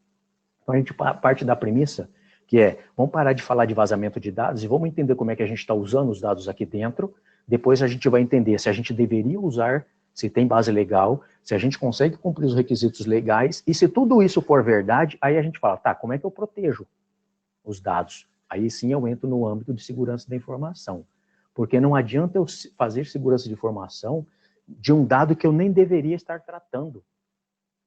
Então a gente parte da premissa que vamos parar de falar de vazamento de dados e vamos entender como é que a gente está usando os dados aqui dentro. Depois a gente vai entender se a gente deveria usar, se tem base legal, se a gente consegue cumprir os requisitos legais, e se tudo isso for verdade, aí a gente fala, tá, como é que eu protejo os dados? Aí sim eu entro no âmbito de segurança da informação. Porque não adianta eu fazer segurança de informação de um dado que eu nem deveria estar tratando,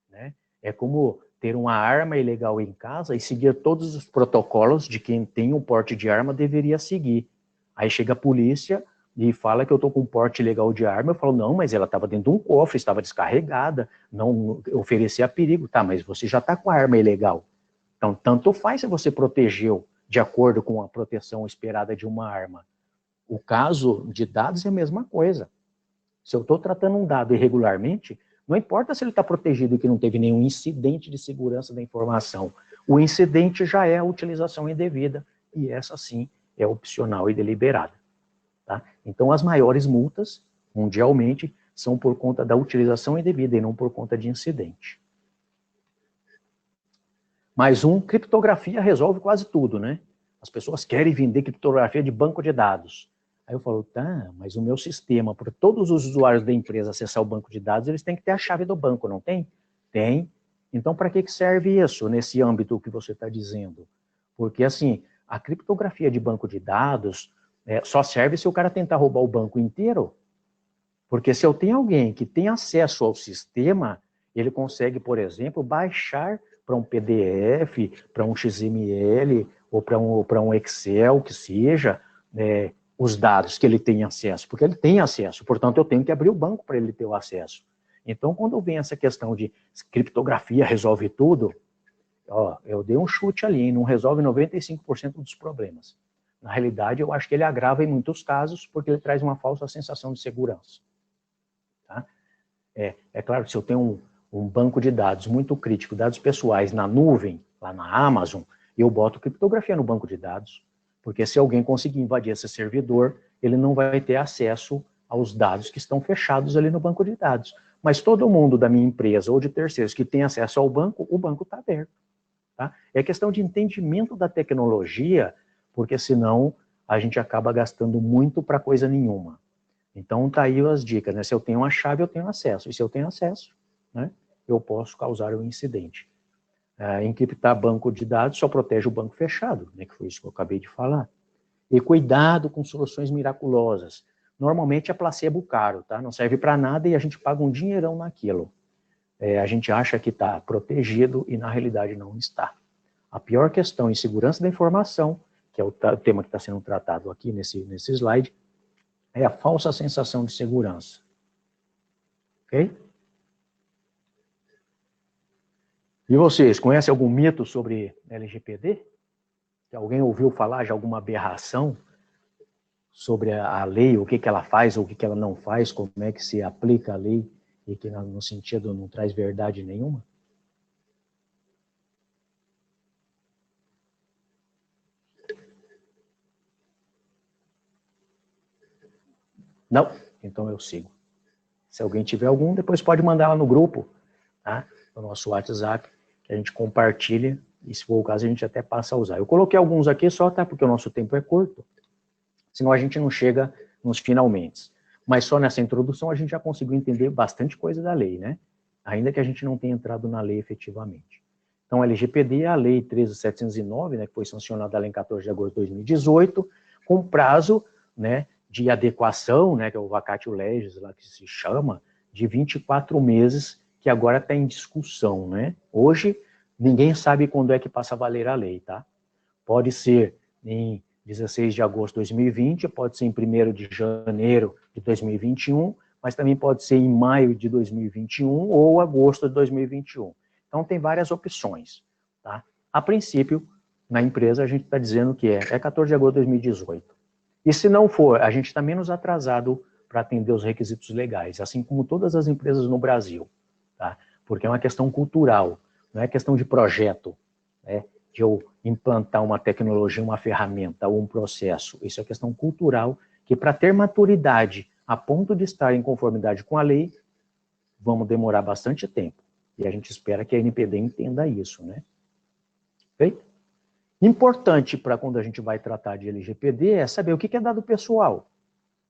né? É como ter uma arma ilegal em casa e seguir todos os protocolos de quem tem um porte de arma deveria seguir. Aí chega a polícia e fala que eu estou com um porte ilegal de arma, eu falo, não, mas ela estava dentro de um cofre, estava descarregada, não oferecia perigo. Tá, mas você já está com a arma ilegal. Então, tanto faz se você protegeu de acordo com a proteção esperada de uma arma. O caso de dados é a mesma coisa. Se eu estou tratando um dado irregularmente, não importa se ele está protegido e que não teve nenhum incidente de segurança da informação. O incidente já é a utilização indevida, e essa sim é opcional e deliberada. Tá? Então, as maiores multas, mundialmente, são por conta da utilização indevida e não por conta de incidente. Mais criptografia resolve quase tudo, né? As pessoas querem vender criptografia de banco de dados. Aí eu falo, tá, mas o meu sistema, para todos os usuários da empresa acessar o banco de dados, eles têm que ter a chave do banco, não tem? Tem. Então, para que serve isso nesse âmbito que você está dizendo? Porque, assim, a criptografia de banco de dados só serve se o cara tentar roubar o banco inteiro. Porque se eu tenho alguém que tem acesso ao sistema, ele consegue, por exemplo, baixar para um PDF, para um XML, ou para um Excel, que seja, os dados que ele tem acesso? Porque ele tem acesso, portanto, eu tenho que abrir o banco para ele ter o acesso. Então, quando vem essa questão de criptografia resolve tudo, ó, eu dei um chute ali, não resolve 95% dos problemas. Na realidade, eu acho que ele agrava em muitos casos, porque ele traz uma falsa sensação de segurança. Tá? É claro que se eu tenho um banco de dados muito crítico, dados pessoais na nuvem, lá na Amazon, eu boto criptografia no banco de dados, porque se alguém conseguir invadir esse servidor, ele não vai ter acesso aos dados que estão fechados ali no banco de dados. Mas todo mundo da minha empresa ou de terceiros que tem acesso ao banco, o banco está aberto. Tá? É questão de entendimento da tecnologia, porque senão a gente acaba gastando muito para coisa nenhuma. Então tá aí as dicas, né? Se eu tenho uma chave, eu tenho acesso. E se eu tenho acesso, né, eu posso causar um incidente. Encriptar banco de dados só protege o banco fechado, né, que foi isso que eu acabei de falar. E cuidado com soluções miraculosas. Normalmente é placebo caro, tá? Não serve para nada e a gente paga um dinheirão naquilo. A gente acha que está protegido e na realidade não está. A pior questão em segurança da informação, que é o tema que está sendo tratado aqui nesse slide, é a falsa sensação de segurança. Ok? E vocês, conhecem algum mito sobre LGPD? Que alguém ouviu falar de alguma aberração sobre a lei, o que ela faz ou o que ela não faz, como é que se aplica a lei e que no sentido não traz verdade nenhuma? Não? Então eu sigo. Se alguém tiver algum, depois pode mandar lá no grupo, tá? No nosso WhatsApp, que a gente compartilha, e se for o caso a gente até passa a usar. Eu coloquei alguns aqui só, tá? Porque o nosso tempo é curto, senão a gente não chega nos finalmente. Mas só nessa introdução a gente já conseguiu entender bastante coisa da lei, né? Ainda que a gente não tenha entrado na lei efetivamente. Então, a LGPD é a Lei 13.709, né, que foi sancionada lá em 14 de agosto de 2018, com prazo, né, de adequação, né, que é o vacatio legis, lá que se chama, de 24 meses, que agora está em discussão, né? Hoje, ninguém sabe quando é que passa a valer a lei, tá? Pode ser em 16 de agosto de 2020, pode ser em 1º de janeiro de 2021, mas também pode ser em maio de 2021 ou agosto de 2021. Então, tem várias opções, tá? A princípio, na empresa, a gente está dizendo que é 14 de agosto de 2018. E se não for, a gente está menos atrasado para atender os requisitos legais, assim como todas as empresas no Brasil, tá? Porque é uma questão cultural, não é questão de projeto, né? De eu implantar uma tecnologia, uma ferramenta ou um processo. Isso é questão cultural, que para ter maturidade a ponto de estar em conformidade com a lei, vamos demorar bastante tempo. E a gente espera que a NPD entenda isso, né? Okay? Importante para quando a gente vai tratar de LGPD é saber o que é dado pessoal.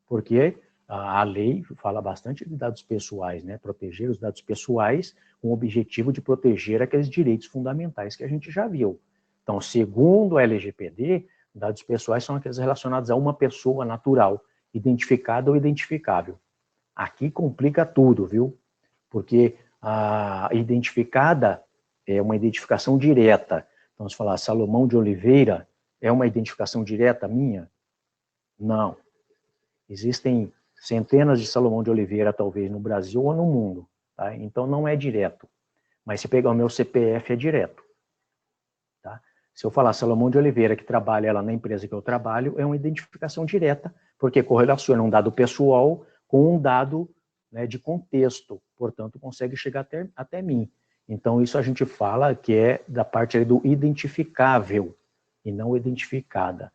Porque a lei fala bastante de dados pessoais, né? Proteger os dados pessoais com o objetivo de proteger aqueles direitos fundamentais que a gente já viu. Então, segundo a LGPD, dados pessoais são aqueles relacionados a uma pessoa natural, identificada ou identificável. Aqui complica tudo, viu? Porque a identificada é uma identificação direta. Então, se falar Salomão de Oliveira, é uma identificação direta minha? Não. Existem centenas de Salomão de Oliveira, talvez, no Brasil ou no mundo. Tá? Então, não é direto. Mas se pegar o meu CPF, é direto. Tá? Se eu falar Salomão de Oliveira, que trabalha lá na empresa que eu trabalho, é uma identificação direta, porque correlaciona um dado pessoal com um dado, né, de contexto, portanto, consegue chegar até mim. Então, isso a gente fala que é da parte ali do identificável, e não identificada.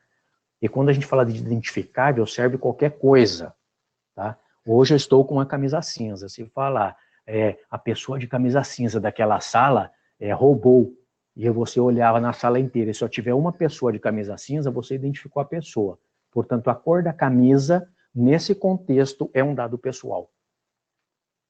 E quando a gente fala de identificável, serve qualquer coisa. Tá? Hoje eu estou com uma camisa cinza. Se falar a pessoa de camisa cinza daquela sala roubou, e você olhava na sala inteira, e só tiver uma pessoa de camisa cinza, você identificou a pessoa. Portanto, a cor da camisa, nesse contexto, é um dado pessoal.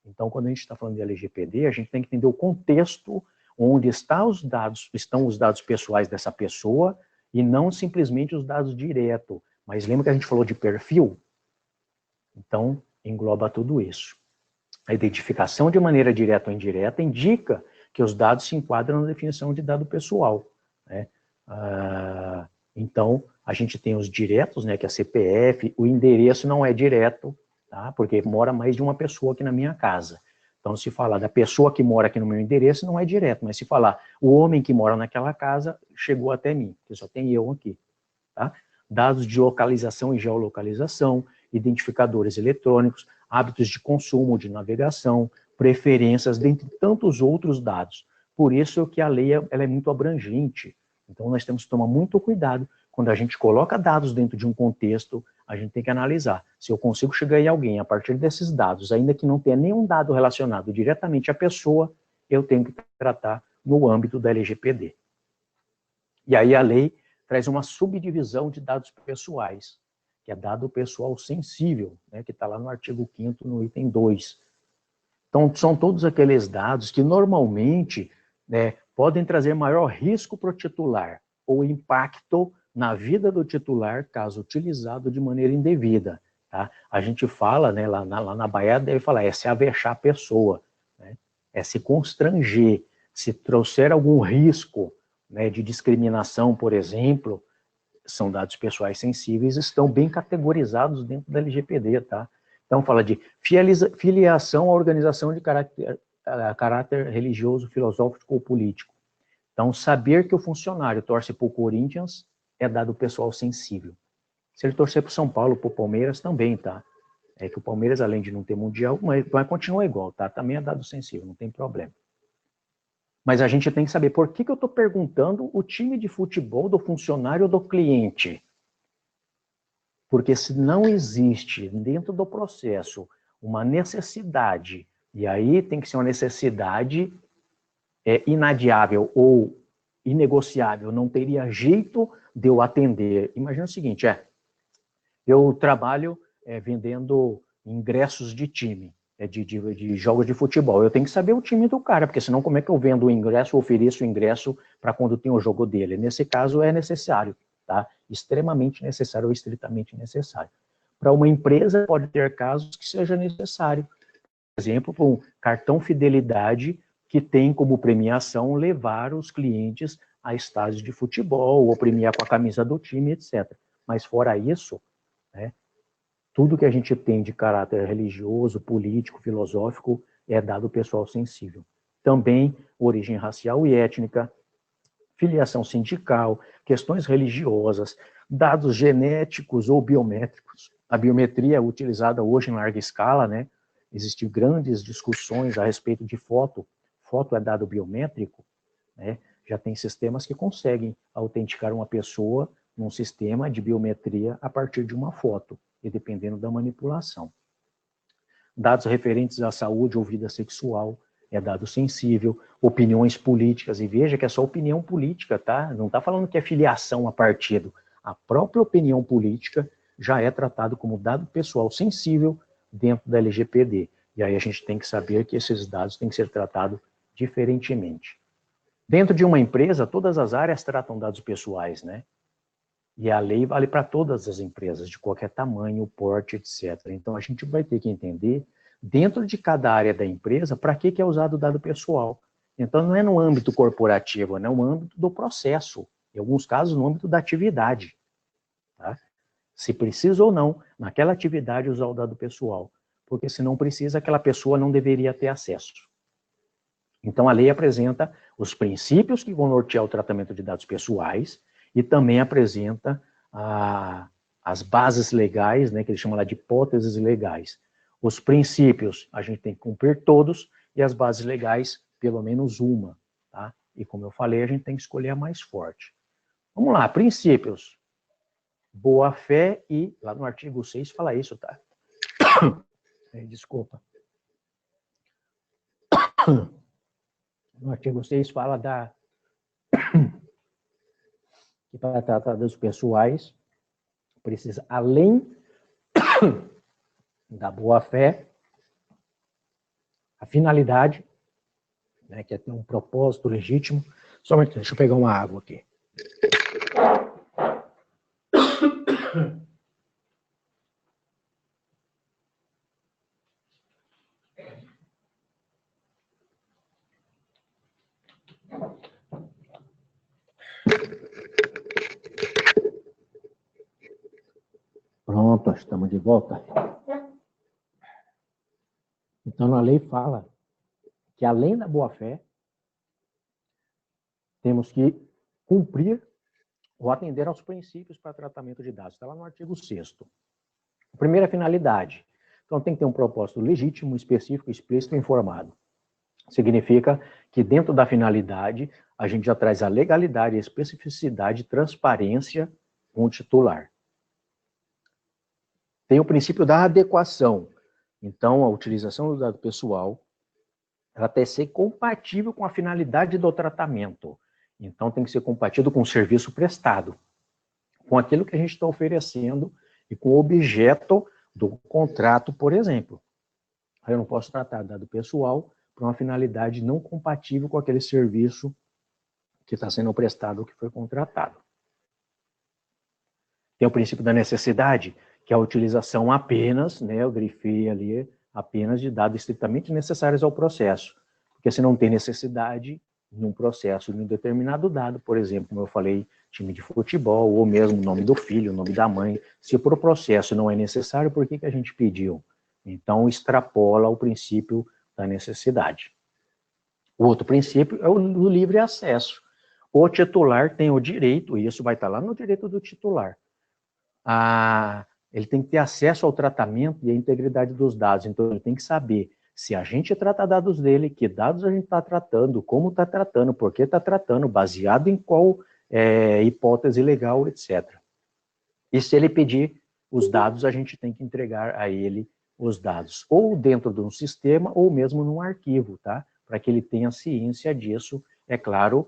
Então, quando a gente está falando de LGPD, a gente tem que entender o contexto onde estão os dados pessoais dessa pessoa, e não simplesmente os dados direto. Mas lembra que a gente falou de perfil? Então, engloba tudo isso. A identificação de maneira direta ou indireta indica que os dados se enquadram na definição de dado pessoal, né? Então, A gente tem os diretos, né, que é CPF, o endereço não é direto, tá? Porque mora mais de uma pessoa aqui na minha casa. Então, se falar da pessoa que mora aqui no meu endereço, não é direto, mas se falar o homem que mora naquela casa, chegou até mim, porque só tem eu aqui, tá? Dados de localização e geolocalização, identificadores eletrônicos, hábitos de consumo, de navegação, preferências, dentre tantos outros dados. Por isso que a lei ela é muito abrangente. Então, nós temos que tomar muito cuidado. Quando a gente coloca dados dentro de um contexto, a gente tem que analisar. Se eu consigo chegar em alguém a partir desses dados, ainda que não tenha nenhum dado relacionado diretamente à pessoa, eu tenho que tratar no âmbito da LGPD. E aí a lei traz uma subdivisão de dados pessoais, que é dado pessoal sensível, né, que está lá no artigo 5º, no item 2. Então, são todos aqueles dados que normalmente, né, podem trazer maior risco para o titular, ou impacto na vida do titular, caso utilizado de maneira indevida. Tá? A gente fala, né, lá na Bahia, deve falar, é se avexar a pessoa, né? É se constranger, se trouxer algum risco, né, de discriminação, por exemplo, são dados pessoais sensíveis, estão bem categorizados dentro da LGPD, tá? Então, fala de filiação à organização de caráter religioso, filosófico ou político. Então, saber que o funcionário torce para o Corinthians é dado pessoal sensível. Se ele torcer para o São Paulo, para o Palmeiras, também, tá? É que o Palmeiras, além de não ter mundial, mas continua igual, tá? Também é dado sensível, não tem problema. Mas a gente tem que saber por que eu estou perguntando o time de futebol do funcionário ou do cliente. Porque se não existe dentro do processo uma necessidade, e aí tem que ser uma necessidade inadiável ou inegociável, não teria jeito de eu atender. Imagina o seguinte, eu trabalho vendendo ingressos de time, de jogos de futebol. Eu tenho que saber o time do cara, porque senão como é que eu vendo o ingresso, ofereço o ingresso para quando tem o jogo dele? Nesse caso é necessário, tá? Extremamente necessário ou estritamente necessário. Para uma empresa pode ter casos que seja necessário. Por exemplo, para um cartão fidelidade que tem como premiação levar os clientes a estádios de futebol, ou premiar com a camisa do time, etc. Mas fora isso, né, tudo que a gente tem de caráter religioso, político, filosófico, é dado pessoal sensível. Também origem racial e étnica, filiação sindical, questões religiosas, dados genéticos ou biométricos. A biometria é utilizada hoje em larga escala, né? Existem grandes discussões a respeito de foto. Foto é dado biométrico, né? Já tem sistemas que conseguem autenticar uma pessoa num sistema de biometria a partir de uma foto, e dependendo da manipulação. Dados referentes à saúde ou vida sexual, é dado sensível, opiniões políticas, e veja que é só opinião política, tá? Não está falando que é filiação a partido. A própria opinião política já é tratado como dado pessoal sensível dentro da LGPD. E aí a gente tem que saber que esses dados têm que ser tratados diferentemente. Dentro de uma empresa, todas as áreas tratam dados pessoais, né? E a lei vale para todas as empresas, de qualquer tamanho, porte, etc. Então, a gente vai ter que entender, dentro de cada área da empresa, para que é usado o dado pessoal. Então, não é no âmbito corporativo, é no âmbito do processo. Em alguns casos, no âmbito da atividade. Tá? Se precisa ou não, naquela atividade, usar o dado pessoal. Porque se não precisa, aquela pessoa não deveria ter acesso. Então, a lei apresenta os princípios que vão nortear o tratamento de dados pessoais e também apresenta as bases legais, né, que ele chama lá de hipóteses legais. Os princípios, a gente tem que cumprir todos, e as bases legais, pelo menos uma. Tá? E como eu falei, a gente tem que escolher a mais forte. Vamos lá, princípios. Boa-fé e, lá no artigo 6 fala isso, tá? Desculpa. No artigo 6 fala que para tratar dos pessoais, precisa, além da boa-fé, a finalidade, né, que é ter um propósito legítimo. Só um minuto, deixa eu pegar uma água aqui. Estamos de volta. Então, a lei fala que, além da boa-fé, temos que cumprir ou atender aos princípios para tratamento de dados. Está lá no artigo 6º. Primeira finalidade. Então, tem que ter um propósito legítimo, específico, explícito e informado. Significa que, dentro da finalidade, a gente já traz a legalidade, a especificidade e transparência com o titular. Tem o princípio da adequação. Então, a utilização do dado pessoal, ela tem que ser compatível com a finalidade do tratamento. Então, tem que ser compatível com o serviço prestado, com aquilo que a gente está oferecendo e com o objeto do contrato, por exemplo. Eu não posso tratar dado pessoal para uma finalidade não compatível com aquele serviço que está sendo prestado ou que foi contratado. Tem o princípio da necessidade, que é a utilização apenas, né, eu grifei ali, apenas de dados estritamente necessários ao processo. Porque se não tem necessidade em um processo de um determinado dado, por exemplo, como eu falei, time de futebol, ou mesmo o nome do filho, o nome da mãe, se para o processo não é necessário, por que a gente pediu? Então, extrapola o princípio da necessidade. O outro princípio é o do livre acesso. O titular tem o direito, e isso vai estar lá no direito do titular, ele tem que ter acesso ao tratamento e à integridade dos dados. Então, ele tem que saber se a gente trata dados dele, que dados a gente está tratando, como está tratando, por que está tratando, baseado em qual hipótese legal, etc. E se ele pedir os dados, a gente tem que entregar a ele os dados, ou dentro de um sistema, ou mesmo num arquivo, tá? Para que ele tenha ciência disso, é claro,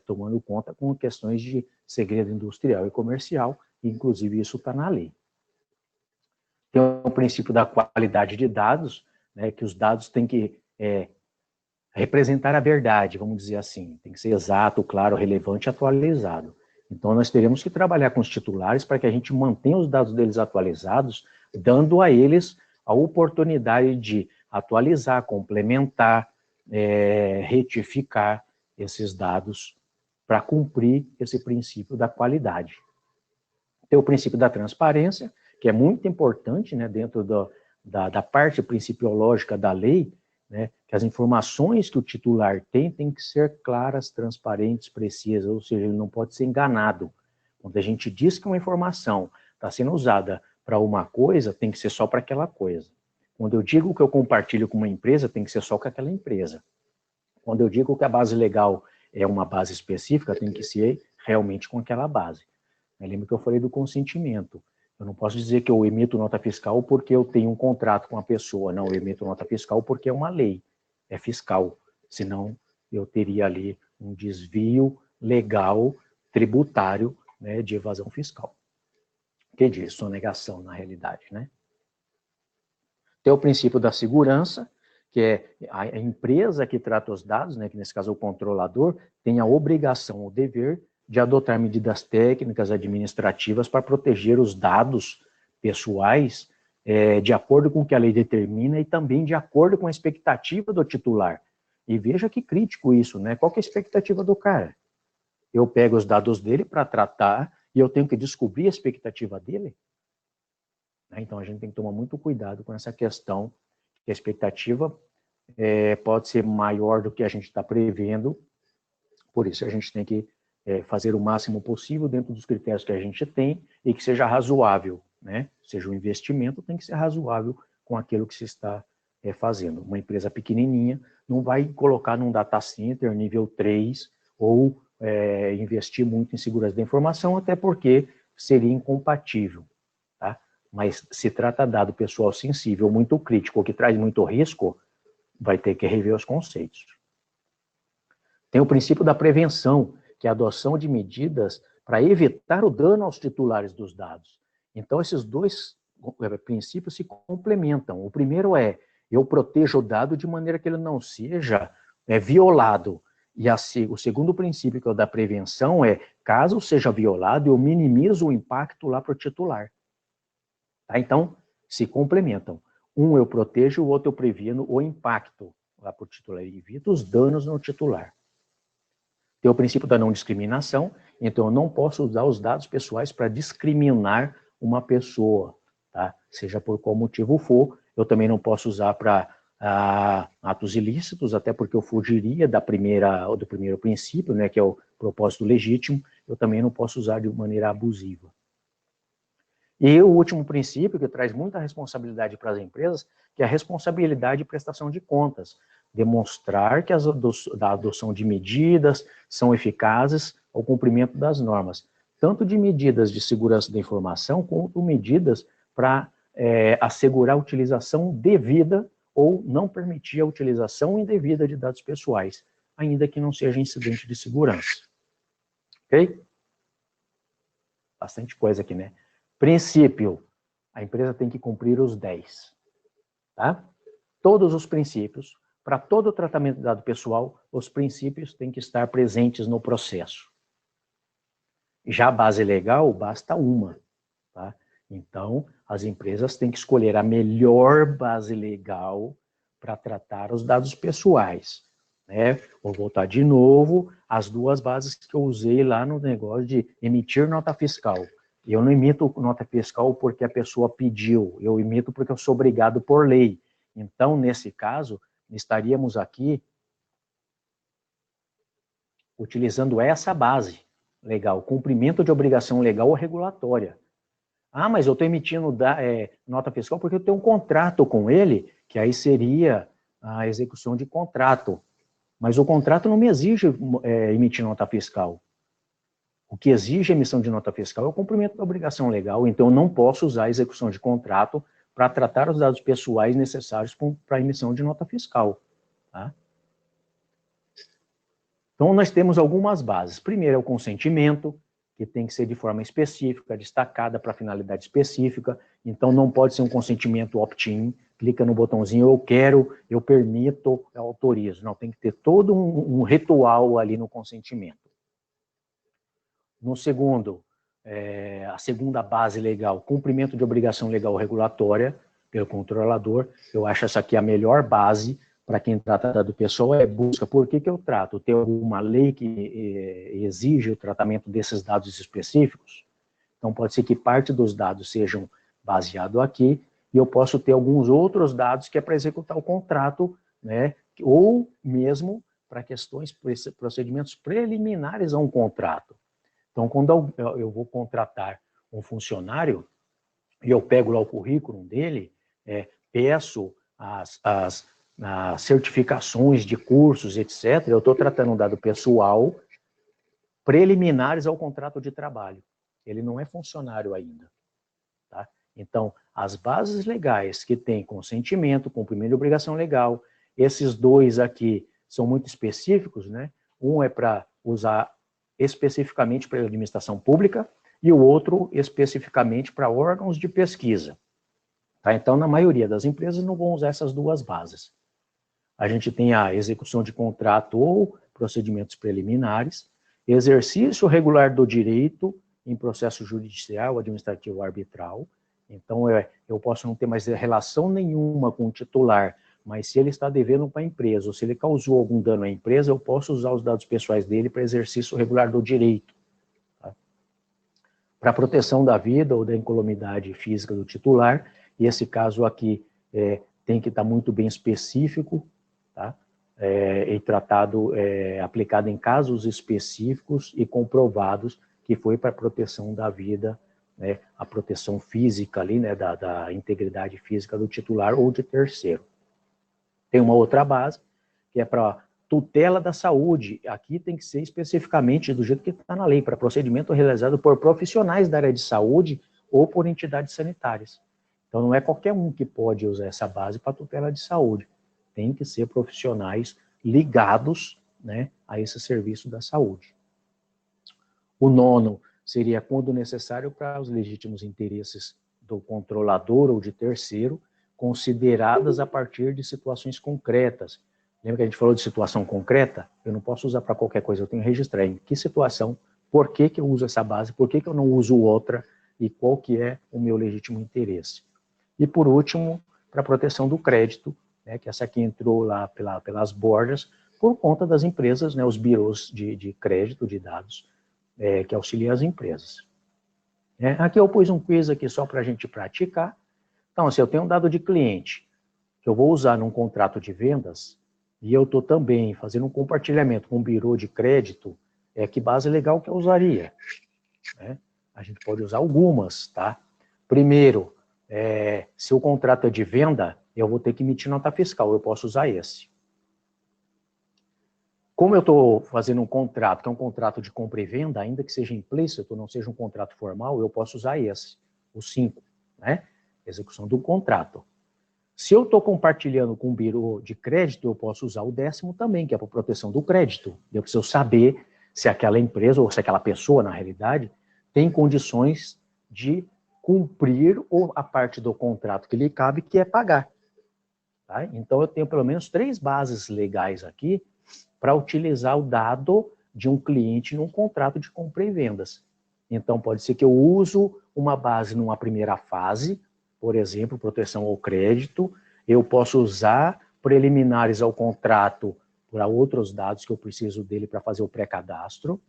tomando conta com questões de segredo industrial e comercial, inclusive isso está na lei. Tem o princípio da qualidade de dados, né, que os dados têm que representar a verdade, vamos dizer assim, tem que ser exato, claro, relevante e atualizado. Então, nós teremos que trabalhar com os titulares para que a gente mantenha os dados deles atualizados, dando a eles a oportunidade de atualizar, complementar, retificar esses dados para cumprir esse princípio da qualidade. Tem o princípio da transparência, que é muito importante, né, dentro da parte principiológica da lei, né, que as informações que o titular tem que ser claras, transparentes, precisas, ou seja, ele não pode ser enganado. Quando a gente diz que uma informação está sendo usada para uma coisa, tem que ser só para aquela coisa. Quando eu digo que eu compartilho com uma empresa, tem que ser só com aquela empresa. Quando eu digo que a base legal é uma base específica, tem que ser realmente com aquela base. Lembra que eu falei do consentimento. Eu não posso dizer que eu emito nota fiscal porque eu tenho um contrato com a pessoa. Não, eu emito nota fiscal porque é uma lei, é fiscal. Senão, eu teria ali um desvio legal, tributário, né, de evasão fiscal. Que diz? Sonegação, na realidade, né? Tem o princípio da segurança, que é a empresa que trata os dados, né, que nesse caso é o controlador, tem a obrigação, o dever de adotar medidas técnicas administrativas para proteger os dados pessoais de acordo com o que a lei determina e também de acordo com a expectativa do titular. E veja que crítico isso, né? Qual que é a expectativa do cara? Eu pego os dados dele para tratar e eu tenho que descobrir a expectativa dele? Então, a gente tem que tomar muito cuidado com essa questão, que a expectativa pode ser maior do que a gente está prevendo, por isso a gente tem que fazer o máximo possível dentro dos critérios que a gente tem e que seja razoável, né? Seja o investimento, tem que ser razoável com aquilo que se está fazendo. Uma empresa pequenininha não vai colocar num data center nível 3 ou investir muito em segurança da informação, até porque seria incompatível, tá? Mas se trata de dado pessoal sensível, muito crítico, ou que traz muito risco, vai ter que rever os conceitos. Tem o princípio da prevenção, que é a adoção de medidas para evitar o dano aos titulares dos dados. Então, esses dois princípios se complementam. O primeiro é, eu protejo o dado de maneira que ele não seja violado. E o segundo princípio, que é o da prevenção, é, caso seja violado, eu minimizo o impacto lá para o titular. Tá? Então, se complementam. Um eu protejo, o outro eu previno o impacto lá para o titular, e evito os danos no titular. Tem o princípio da não discriminação, então eu não posso usar os dados pessoais para discriminar uma pessoa, tá? Seja por qual motivo for. Eu também não posso usar para atos ilícitos, até porque eu fugiria do primeiro princípio, né, que é o propósito legítimo. Eu também não posso usar de maneira abusiva. E o último princípio, que traz muita responsabilidade para as empresas, que é a responsabilidade de prestação de contas. Demonstrar que a adoção de medidas são eficazes ao cumprimento das normas, tanto de medidas de segurança da informação, quanto medidas para assegurar a utilização devida ou não permitir a utilização indevida de dados pessoais, ainda que não seja incidente de segurança. Ok? Bastante coisa aqui, né? Princípio, a empresa tem que cumprir os 10. Tá? Todos os princípios, para todo o tratamento de dado pessoal, os princípios têm que estar presentes no processo. Já a base legal, basta uma. Tá? Então, as empresas têm que escolher a melhor base legal para tratar os dados pessoais. Né? Vou voltar de novo às duas bases que eu usei lá no negócio de emitir nota fiscal. Eu não emito nota fiscal porque a pessoa pediu, eu emito porque eu sou obrigado por lei. Então, nesse caso, estaríamos aqui utilizando essa base legal, cumprimento de obrigação legal ou regulatória. Ah, mas eu estou emitindo nota fiscal porque eu tenho um contrato com ele, que aí seria a execução de contrato. Mas o contrato não me exige emitir nota fiscal. O que exige a emissão de nota fiscal é o cumprimento da obrigação legal, então eu não posso usar a execução de contrato para tratar os dados pessoais necessários para a emissão de nota fiscal. Tá? Então, nós temos algumas bases. Primeiro é o consentimento, que tem que ser de forma específica, destacada para finalidade específica. Então, não pode ser um consentimento opt-in, clica no botãozinho, eu quero, eu permito, eu autorizo. Não, tem que ter todo um ritual ali no consentimento. No segundo, a segunda base legal, cumprimento de obrigação legal regulatória pelo controlador. Eu acho essa aqui a melhor base para quem trata dado pessoal, busca por que eu trato? Tem alguma lei que exige o tratamento desses dados específicos? Então, pode ser que parte dos dados sejam baseados aqui, e eu posso ter alguns outros dados que é para executar o contrato, né? Ou mesmo para questões, procedimentos preliminares a um contrato. Então, quando eu vou contratar um funcionário, e eu pego lá o currículo dele, peço as certificações de cursos, etc., eu estou tratando um dado pessoal preliminares ao contrato de trabalho. Ele não é funcionário ainda. Tá? Então, as bases legais que têm consentimento, cumprimento de obrigação legal, esses dois aqui são muito específicos, né? Um é para usar especificamente para a administração pública e o outro especificamente para órgãos de pesquisa. Tá? Então, na maioria das empresas não vão usar essas duas bases. A gente tem a execução de contrato ou procedimentos preliminares, exercício regular do direito em processo judicial, administrativo ou arbitral. Então, eu posso não ter mais relação nenhuma com o titular, mas se ele está devendo para a empresa, ou se ele causou algum dano à empresa, eu posso usar os dados pessoais dele para exercício regular do direito. Tá? Para proteção da vida ou da incolumidade física do titular, e esse caso aqui tem que estar muito bem específico, tá? E tratado, aplicado em casos específicos e comprovados que foi para a proteção da vida, né, a proteção física ali, né, da integridade física do titular ou de terceiro. Tem uma outra base, que é para tutela da saúde. Aqui tem que ser especificamente do jeito que está na lei, para procedimento realizado por profissionais da área de saúde ou por entidades sanitárias. Então, não é qualquer um que pode usar essa base para tutela de saúde. Tem que ser profissionais ligados, né, a esse serviço da saúde. O nono seria quando necessário para os legítimos interesses do controlador ou de terceiro, consideradas a partir de situações concretas. Lembra que a gente falou de situação concreta? Eu não posso usar para qualquer coisa, eu tenho que registrar em que situação, por que eu uso essa base, por que eu não uso outra e qual que é o meu legítimo interesse. E por último, para a proteção do crédito, né, que essa aqui entrou lá pelas bordas, por conta das empresas, né, os birôs de crédito de dados, que auxiliam as empresas. Aqui eu pus um quiz aqui só para a gente praticar. Então, se eu tenho um dado de cliente que eu vou usar num contrato de vendas, e eu estou também fazendo um compartilhamento com um birô de crédito, que base legal que eu usaria? A gente pode usar algumas, tá? Primeiro, se o contrato é de venda, eu vou ter que emitir nota fiscal, eu posso usar esse. Como eu estou fazendo um contrato, que é um contrato de compra e venda, ainda que seja implícito, não seja um contrato formal, eu posso usar esse, o 5, né? Execução do contrato. Se eu estou compartilhando com um birô de crédito, eu posso usar o 10º também, que é para proteção do crédito. Eu preciso saber se aquela empresa, ou se aquela pessoa, na realidade, tem condições de cumprir a parte do contrato que lhe cabe, que é pagar. Tá? Então, eu tenho pelo menos 3 bases legais aqui para utilizar o dado de um cliente num contrato de compra e vendas. Então, pode ser que eu uso uma base numa primeira fase, por exemplo, proteção ao crédito. Eu posso usar preliminares ao contrato para outros dados que eu preciso dele para fazer o pré-cadastro.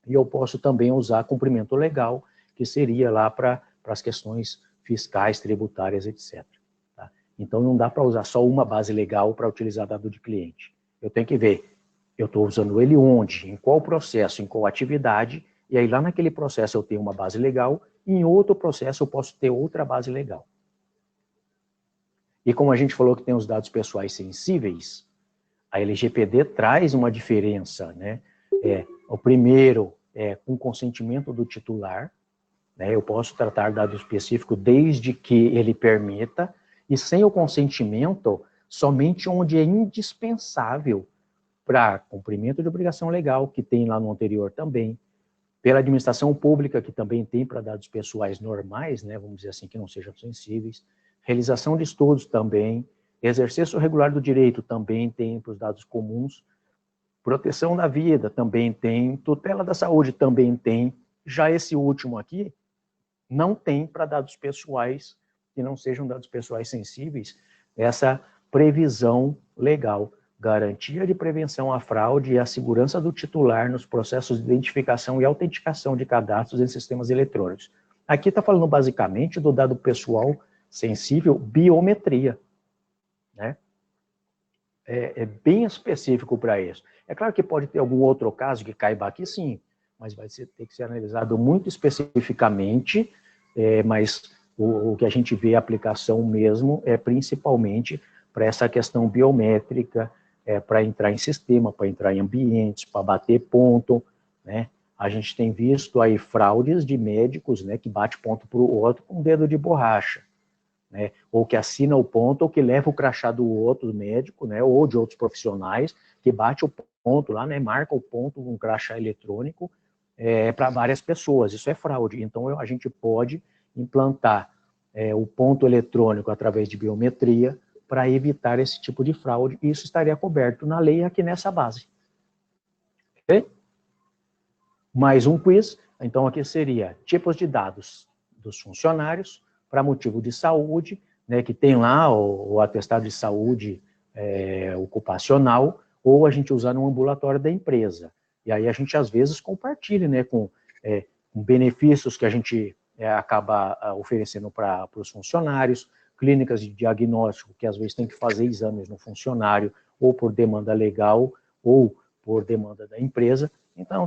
E eu posso também usar cumprimento legal, que seria lá para as questões fiscais, tributárias, etc. Tá? Então, não dá para usar só uma base legal para utilizar dado de cliente. Eu tenho que ver, eu estou usando ele onde, em qual processo, em qual atividade, e aí lá naquele processo eu tenho uma base legal, e em outro processo eu posso ter outra base legal. E como a gente falou que tem os dados pessoais sensíveis, a LGPD traz uma diferença, né? O primeiro é com consentimento do titular, né? Eu posso tratar dado específico desde que ele permita, e sem o consentimento, somente onde é indispensável para cumprimento de obrigação legal, que tem lá no anterior também, pela administração pública, que também tem para dados pessoais normais, né, vamos dizer assim, que não sejam sensíveis, realização de estudos também, exercício regular do direito também tem para os dados comuns, proteção da vida também tem, tutela da saúde também tem, já esse último aqui não tem para dados pessoais que não sejam dados pessoais sensíveis, essa previsão legal. Garantia de prevenção à fraude e a segurança do titular nos processos de identificação e autenticação de cadastros em sistemas eletrônicos. Aqui está falando basicamente do dado pessoal sensível, biometria. Né? É bem específico para isso. É claro que pode ter algum outro caso que caiba aqui, sim, mas vai ter que ser analisado muito especificamente, mas o que a gente vê a aplicação mesmo é principalmente para essa questão biométrica, para entrar em sistema, para entrar em ambientes, para bater ponto, né? A gente tem visto aí fraudes de médicos, né, que bate ponto para o outro com um dedo de borracha, né? Ou que assina o ponto, ou que leva o crachá do outro médico, né, ou de outros profissionais, que bate o ponto lá, né, marca o ponto com um crachá eletrônico para várias pessoas. Isso é fraude. Então, a gente pode implantar o ponto eletrônico através de biometria para evitar esse tipo de fraude, e isso estaria coberto na lei aqui nessa base. Ok? Mais um quiz, então aqui seria tipos de dados dos funcionários para motivo de saúde, né, que tem lá o atestado de saúde ocupacional, ou a gente usar no ambulatório da empresa. E aí a gente às vezes compartilha, né, com benefícios que a gente acaba oferecendo para os funcionários, clínicas de diagnóstico, que às vezes tem que fazer exames no funcionário, ou por demanda legal, ou por demanda da empresa. Então,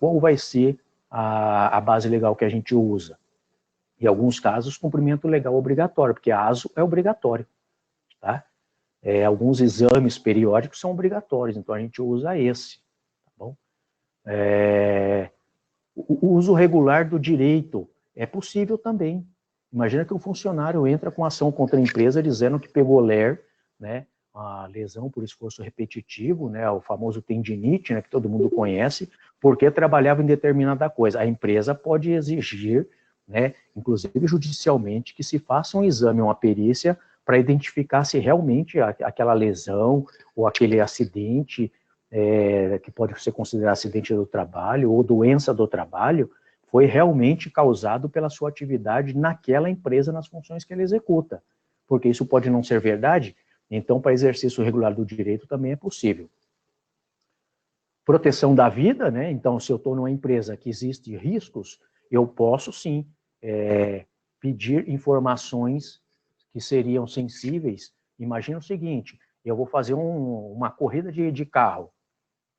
qual vai ser a base legal que a gente usa? Em alguns casos, cumprimento legal obrigatório, porque a ASO é obrigatório. Tá? Alguns exames periódicos são obrigatórios, então a gente usa esse. Tá bom? O uso regular do direito é possível também. Imagina que um funcionário entra com ação contra a empresa dizendo que pegou LER, né, a lesão por esforço repetitivo, né, o famoso tendinite, né, que todo mundo conhece, porque trabalhava em determinada coisa. A empresa pode exigir, né, inclusive judicialmente, que se faça um exame, uma perícia, para identificar se realmente aquela lesão ou aquele acidente, que pode ser considerado acidente do trabalho ou doença do trabalho, foi realmente causado pela sua atividade naquela empresa, nas funções que ele executa. Porque isso pode não ser verdade, então para exercício regular do direito também é possível. Proteção da vida, né? Então se eu estou numa empresa que existe riscos, eu posso sim pedir informações que seriam sensíveis. Imagina o seguinte, eu vou fazer uma corrida de carro.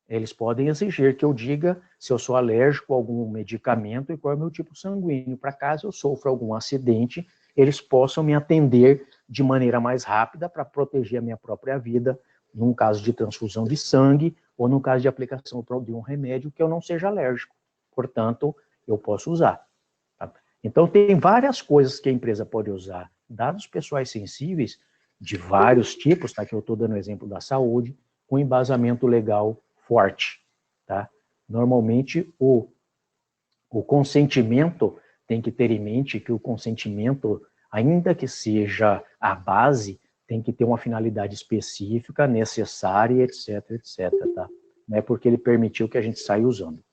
Eles podem exigir que eu diga se eu sou alérgico a algum medicamento e qual é o meu tipo sanguíneo, para caso eu sofra algum acidente, eles possam me atender de maneira mais rápida para proteger a minha própria vida, num caso de transfusão de sangue ou no caso de aplicação de um remédio que eu não seja alérgico. Portanto, eu posso usar. Tá? Então, tem várias coisas que a empresa pode usar. Dados pessoais sensíveis, de vários tipos, tá? Que eu estou dando o exemplo da saúde, com embasamento legal forte. Tá? Normalmente, o consentimento tem que ter em mente que o consentimento, ainda que seja a base, tem que ter uma finalidade específica, necessária, etc, etc. Tá? Não é porque ele permitiu que a gente saia usando.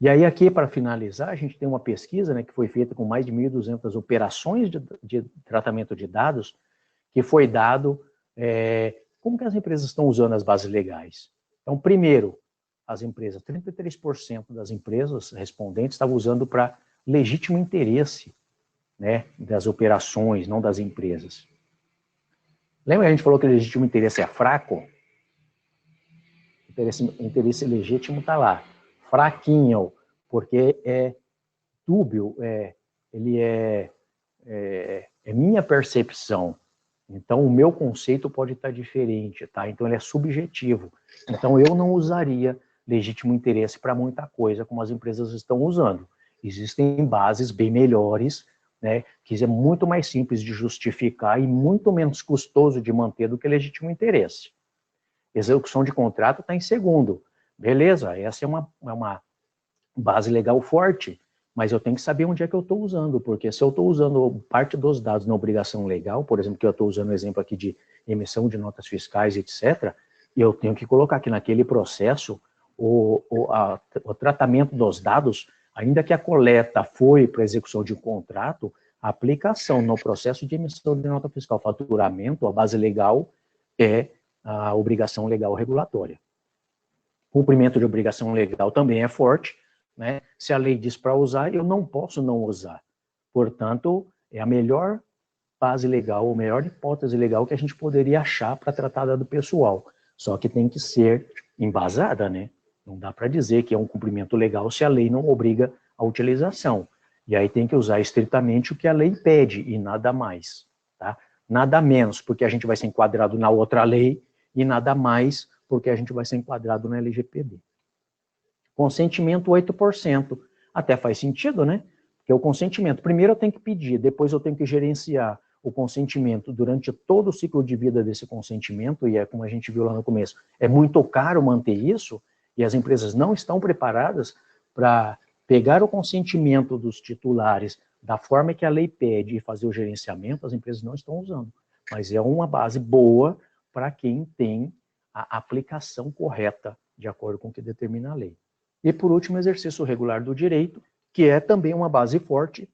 E aí aqui, para finalizar, a gente tem uma pesquisa, né, que foi feita com mais de 1.200 operações de tratamento de dados, que foi dado como que as empresas estão usando as bases legais. Então, primeiro, as empresas, 33% das empresas respondentes estavam usando para legítimo interesse, né, das operações, não das empresas. Lembra que a gente falou que o legítimo interesse é fraco? Interesse legítimo está lá. Fraquinho, porque é dúbio, ele é minha percepção. Então, o meu conceito pode estar diferente, tá? Então, ele é subjetivo. Então, eu não usaria legítimo interesse para muita coisa, como as empresas estão usando. Existem bases bem melhores, né, que é muito mais simples de justificar e muito menos custoso de manter do que legítimo interesse. Execução de contrato está em segundo. Beleza, essa é uma base legal forte, mas eu tenho que saber onde é que eu estou usando, porque se eu estou usando parte dos dados na obrigação legal, por exemplo, que eu estou usando o exemplo aqui de emissão de notas fiscais, etc., eu tenho que colocar aqui naquele processo o tratamento dos dados, ainda que a coleta foi para execução de um contrato, a aplicação no processo de emissão de nota fiscal, faturamento, a base legal é a obrigação legal regulatória. Cumprimento de obrigação legal também é forte, né? Se a lei diz para usar, eu não posso não usar. Portanto, é a melhor base legal, a melhor hipótese legal que a gente poderia achar para tratar dado pessoal. Só que tem que ser embasada, né? Não dá para dizer que é um cumprimento legal se a lei não obriga a utilização. E aí tem que usar estritamente o que a lei pede e nada mais, tá? Nada menos, porque a gente vai ser enquadrado na outra lei, e nada mais, porque a gente vai ser enquadrado na LGPD. Consentimento 8%. Até faz sentido, né? Porque o consentimento, primeiro eu tenho que pedir, depois eu tenho que gerenciar o consentimento durante todo o ciclo de vida desse consentimento, e é como a gente viu lá no começo, é muito caro manter isso, e as empresas não estão preparadas para pegar o consentimento dos titulares da forma que a lei pede e fazer o gerenciamento, as empresas não estão usando. Mas é uma base boa para quem tem a aplicação correta de acordo com o que determina a lei. E, por último, o exercício regular do direito, que é também uma base forte,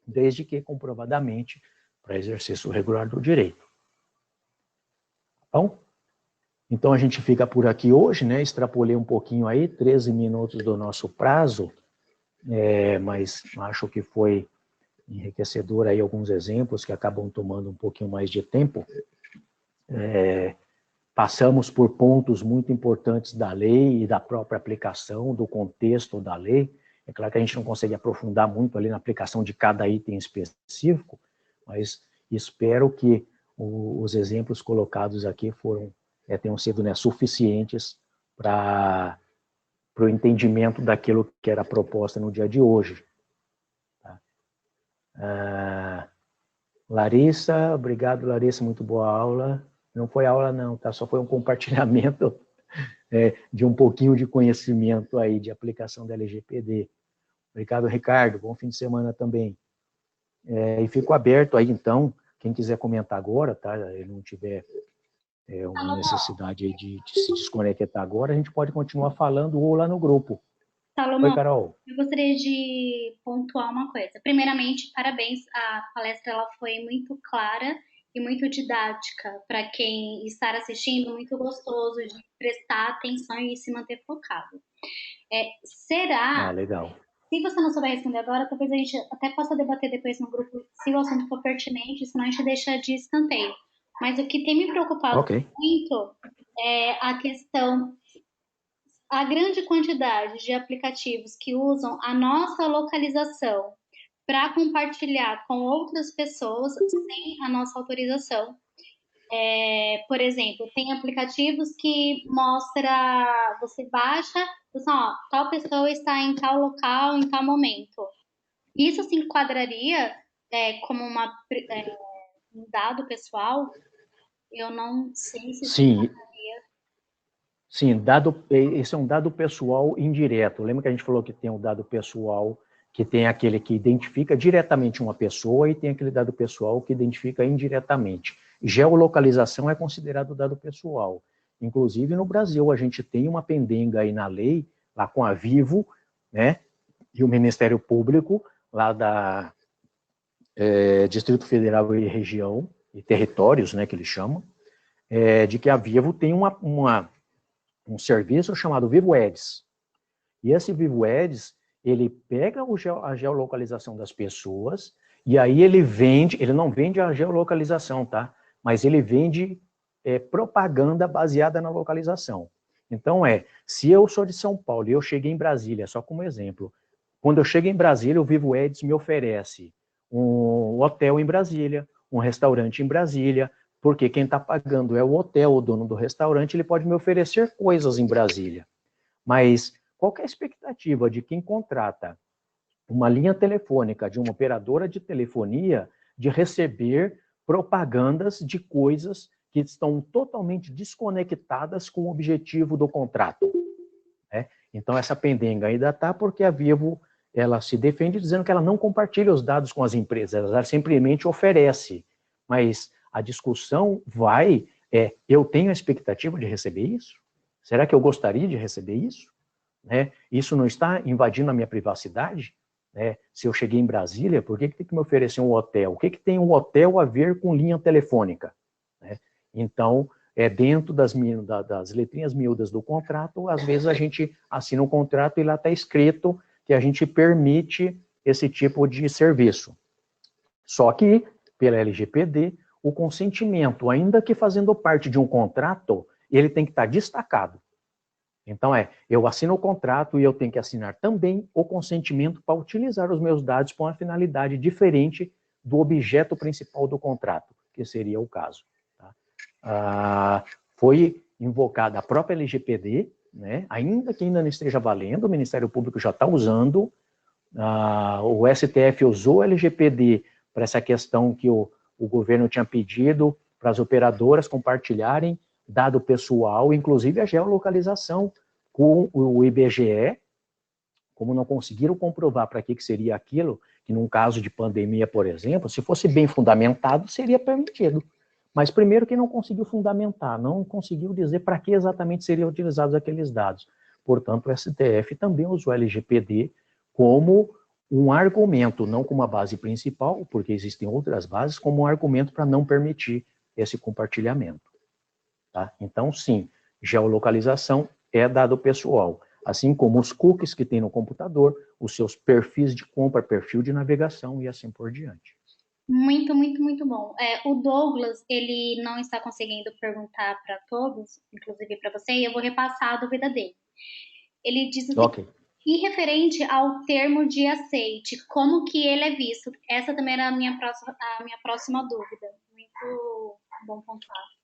desde que comprovadamente para exercício regular do direito. Bom, então a gente fica por aqui hoje, né? Extrapolei um pouquinho aí, 13 minutos do nosso prazo, mas acho que foi enriquecedor aí alguns exemplos que acabam tomando um pouquinho mais de tempo. Passamos por pontos muito importantes da lei e da própria aplicação, do contexto da lei. É claro que a gente não consegue aprofundar muito ali na aplicação de cada item específico, mas espero que os exemplos colocados aqui tenham sido, né, suficientes para o entendimento daquilo que era proposta no dia de hoje. Tá? Larissa, obrigado, Larissa, muito boa aula. Não foi aula não, tá? Só foi um compartilhamento de um pouquinho de conhecimento aí de aplicação da LGPD. Obrigado, Ricardo. Bom fim de semana também. E fico aberto aí, então, quem quiser comentar agora, tá? E não tiver uma necessidade aí de se desconectar agora, a gente pode continuar falando ou lá no grupo. Salomão, Oi, Carol. eu gostaria de pontuar uma coisa. Primeiramente, parabéns, a palestra ela foi muito clara e muito didática para quem está assistindo, muito gostoso de prestar atenção e se manter focado. Será legal. Se você não souber responder agora, talvez a gente até possa debater depois no grupo, se o assunto for pertinente, senão a gente deixa de escanteio. Mas o que tem me preocupado Ok. muito é a questão, a grande quantidade de aplicativos que usam a nossa localização para compartilhar com outras pessoas sem a nossa autorização. Por exemplo, tem aplicativos que mostra, você baixa, assim, ó, tal pessoa está em tal local, em tal momento. Isso se enquadraria como um dado pessoal? Eu não sei se se Sim, enquadraria. sim, esse é um dado pessoal indireto. Lembra que a gente falou que tem um dado pessoal, que tem aquele que identifica diretamente uma pessoa e tem aquele dado pessoal que identifica indiretamente. Geolocalização é considerado dado pessoal. Inclusive, no Brasil, a gente tem uma pendenga aí na lei, lá com a Vivo, né, e o Ministério Público, lá da Distrito Federal e Região, e Territórios, né, que eles chamam, de que a Vivo tem um serviço chamado Vivo Ads. E esse Vivo Ads, ele pega a geolocalização das pessoas e aí ele não vende a geolocalização, tá? Mas ele vende propaganda baseada na localização. Então se eu sou de São Paulo e eu cheguei em Brasília, só como exemplo, quando eu chego em Brasília, o Vivo Ads me oferece um hotel em Brasília, um restaurante em Brasília, porque quem está pagando é o hotel, o dono do restaurante, ele pode me oferecer coisas em Brasília. Mas qual é a expectativa de quem contrata uma linha telefônica de uma operadora de telefonia de receber propagandas de coisas que estão totalmente desconectadas com o objetivo do contrato? Então, essa pendenga ainda está porque a Vivo ela se defende dizendo que ela não compartilha os dados com as empresas, ela simplesmente oferece. Mas a discussão eu tenho a expectativa de receber isso? Será que eu gostaria de receber isso? Isso não está invadindo a minha privacidade? Se eu cheguei em Brasília, por que tem que me oferecer um hotel? O que tem um hotel a ver com linha telefônica? Então, dentro das letrinhas miúdas do contrato, às vezes a gente assina um contrato e lá está escrito que a gente permite esse tipo de serviço. Só que, pela LGPD, o consentimento, ainda que fazendo parte de um contrato, ele tem que estar destacado. Então eu assino o contrato e eu tenho que assinar também o consentimento para utilizar os meus dados para uma finalidade diferente do objeto principal do contrato, que seria o caso. Foi invocada a própria LGPD, né? Ainda que ainda não esteja valendo, o Ministério Público já está usando, o STF usou a LGPD para essa questão que o governo tinha pedido para as operadoras compartilharem dado pessoal, inclusive a geolocalização, com o IBGE, como não conseguiram comprovar para que seria aquilo, que num caso de pandemia, por exemplo, se fosse bem fundamentado, seria permitido. Mas primeiro que não conseguiu fundamentar, não conseguiu dizer para que exatamente seriam utilizados aqueles dados. Portanto, o STF também usou a LGPD como um argumento, não como a base principal, porque existem outras bases, como um argumento para não permitir esse compartilhamento. Tá? Então, sim, geolocalização é dado pessoal, assim como os cookies que tem no computador, os seus perfis de compra, perfil de navegação e assim por diante. Muito, muito, muito bom. O Douglas, ele não está conseguindo perguntar para todos, inclusive para você, e eu vou repassar a dúvida dele. Ele diz o seguinte, e referente ao termo de aceite, como que ele é visto? Essa também era a minha próxima dúvida. Muito bom pontuado.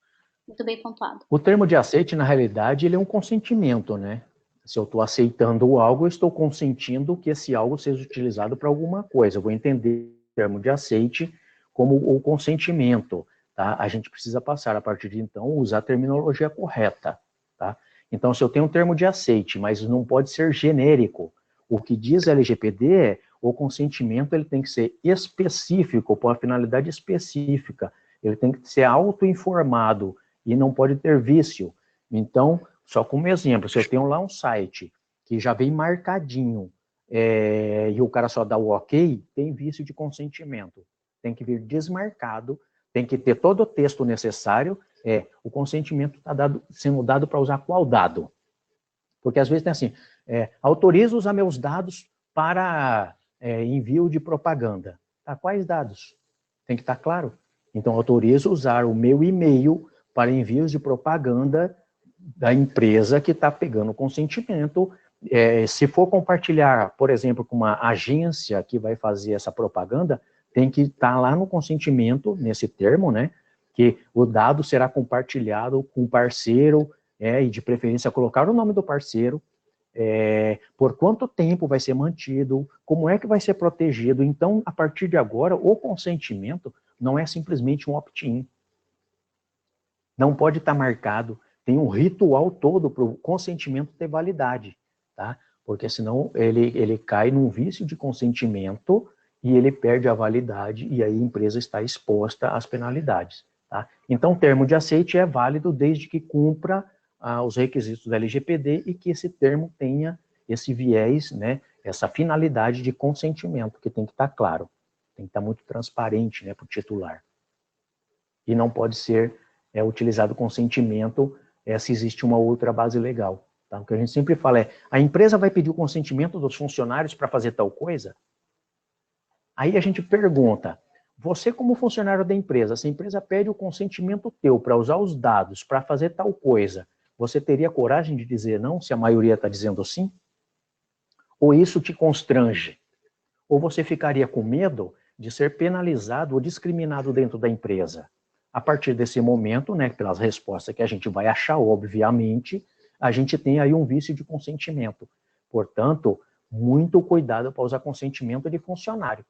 Muito bem pontuado. O termo de aceite, na realidade, ele é um consentimento, né? Se eu estou aceitando algo, eu estou consentindo que esse algo seja utilizado para alguma coisa. Eu vou entender o termo de aceite como o consentimento, tá? A gente precisa passar, a partir de então, usar a terminologia correta, tá? Então, se eu tenho um termo de aceite, mas não pode ser genérico, o que diz a LGPD é o consentimento ele tem que ser específico, com a finalidade específica, ele tem que ser auto-informado e não pode ter vício. Então, só como exemplo, se eu tenho lá um site que já vem marcadinho e o cara só dá o ok, tem vício de consentimento. Tem que vir desmarcado, tem que ter todo o texto necessário, o consentimento está sendo dado para usar qual dado? Porque às vezes tem assim, autorizo usar meus dados para envio de propaganda. Tá? Quais dados? Tem que estar claro. Então, autorizo usar o meu e-mail para envios de propaganda da empresa que está pegando consentimento. Se for compartilhar, por exemplo, com uma agência que vai fazer essa propaganda, tem que estar lá no consentimento, nesse termo, né, que o dado será compartilhado com o parceiro, e de preferência colocar o nome do parceiro, por quanto tempo vai ser mantido, como é que vai ser protegido. Então, a partir de agora, o consentimento não é simplesmente um opt-in. Não pode estar marcado, tem um ritual todo para o consentimento ter validade, tá? Porque senão ele cai num vício de consentimento e ele perde a validade e aí a empresa está exposta às penalidades, tá? Então, o termo de aceite é válido desde que cumpra os requisitos da LGPD e que esse termo tenha esse viés, né, essa finalidade de consentimento, que tem que estar claro, tem que estar muito transparente, né, para o titular. E não pode ser utilizado consentimento se existe uma outra base legal. Tá? O que a gente sempre fala a empresa vai pedir o consentimento dos funcionários para fazer tal coisa? Aí a gente pergunta, você como funcionário da empresa, se a empresa pede o consentimento teu para usar os dados para fazer tal coisa, você teria coragem de dizer não, se a maioria está dizendo sim? Ou isso te constrange? Ou você ficaria com medo de ser penalizado ou discriminado dentro da empresa? A partir desse momento, né, pelas respostas que a gente vai achar, obviamente, a gente tem aí um vício de consentimento. Portanto, muito cuidado para usar consentimento de funcionário.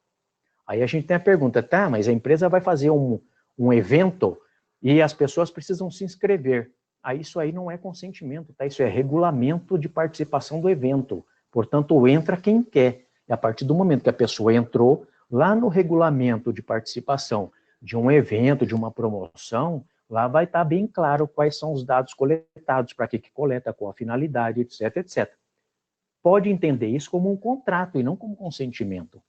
Aí a gente tem a pergunta, tá, mas a empresa vai fazer um evento e as pessoas precisam se inscrever. Aí isso aí não é consentimento, tá? Isso é regulamento de participação do evento. Portanto, entra quem quer. E a partir do momento que a pessoa entrou, lá no regulamento de participação de um evento, de uma promoção, lá vai estar bem claro quais são os dados coletados, para que coleta, qual a finalidade, etc, etc. Pode entender isso como um contrato e não como consentimento,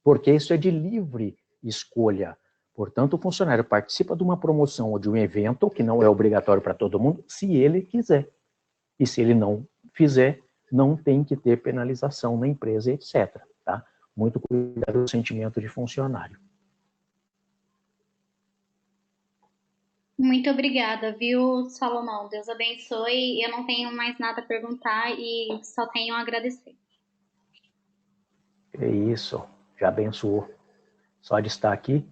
porque isso é de livre escolha. Portanto, o funcionário participa de uma promoção ou de um evento, que não é obrigatório para todo mundo, se ele quiser. E se ele não fizer, não tem que ter penalização na empresa, etc. Tá? Muito cuidado com o sentimento de funcionário. Muito obrigada, viu, Salomão? Deus abençoe. Eu não tenho mais nada a perguntar e só tenho a agradecer. É isso, já abençoou. Só de estar aqui.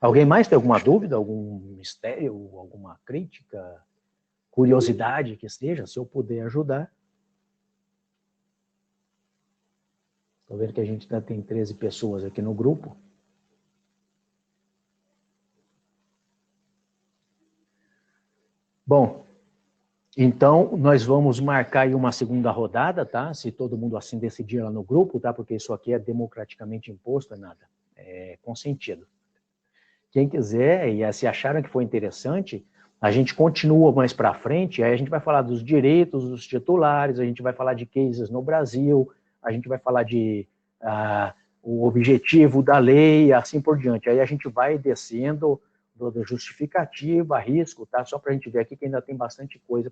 Alguém mais tem alguma dúvida, algum mistério, alguma crítica, curiosidade que seja, se eu puder ajudar? Estou vendo que a gente ainda tem 13 pessoas aqui no grupo. Bom, então nós vamos marcar aí uma segunda rodada, tá? Se todo mundo assim decidir lá no grupo, tá? Porque isso aqui é democraticamente imposto, é nada. É consentido. Quem quiser, e se acharam que foi interessante, a gente continua mais para frente, aí a gente vai falar dos direitos dos titulares, a gente vai falar de cases no Brasil, a gente vai falar de o objetivo da lei, assim por diante. Aí a gente vai descendo do justificativa, risco, tá? Só para a gente ver aqui que ainda tem bastante coisa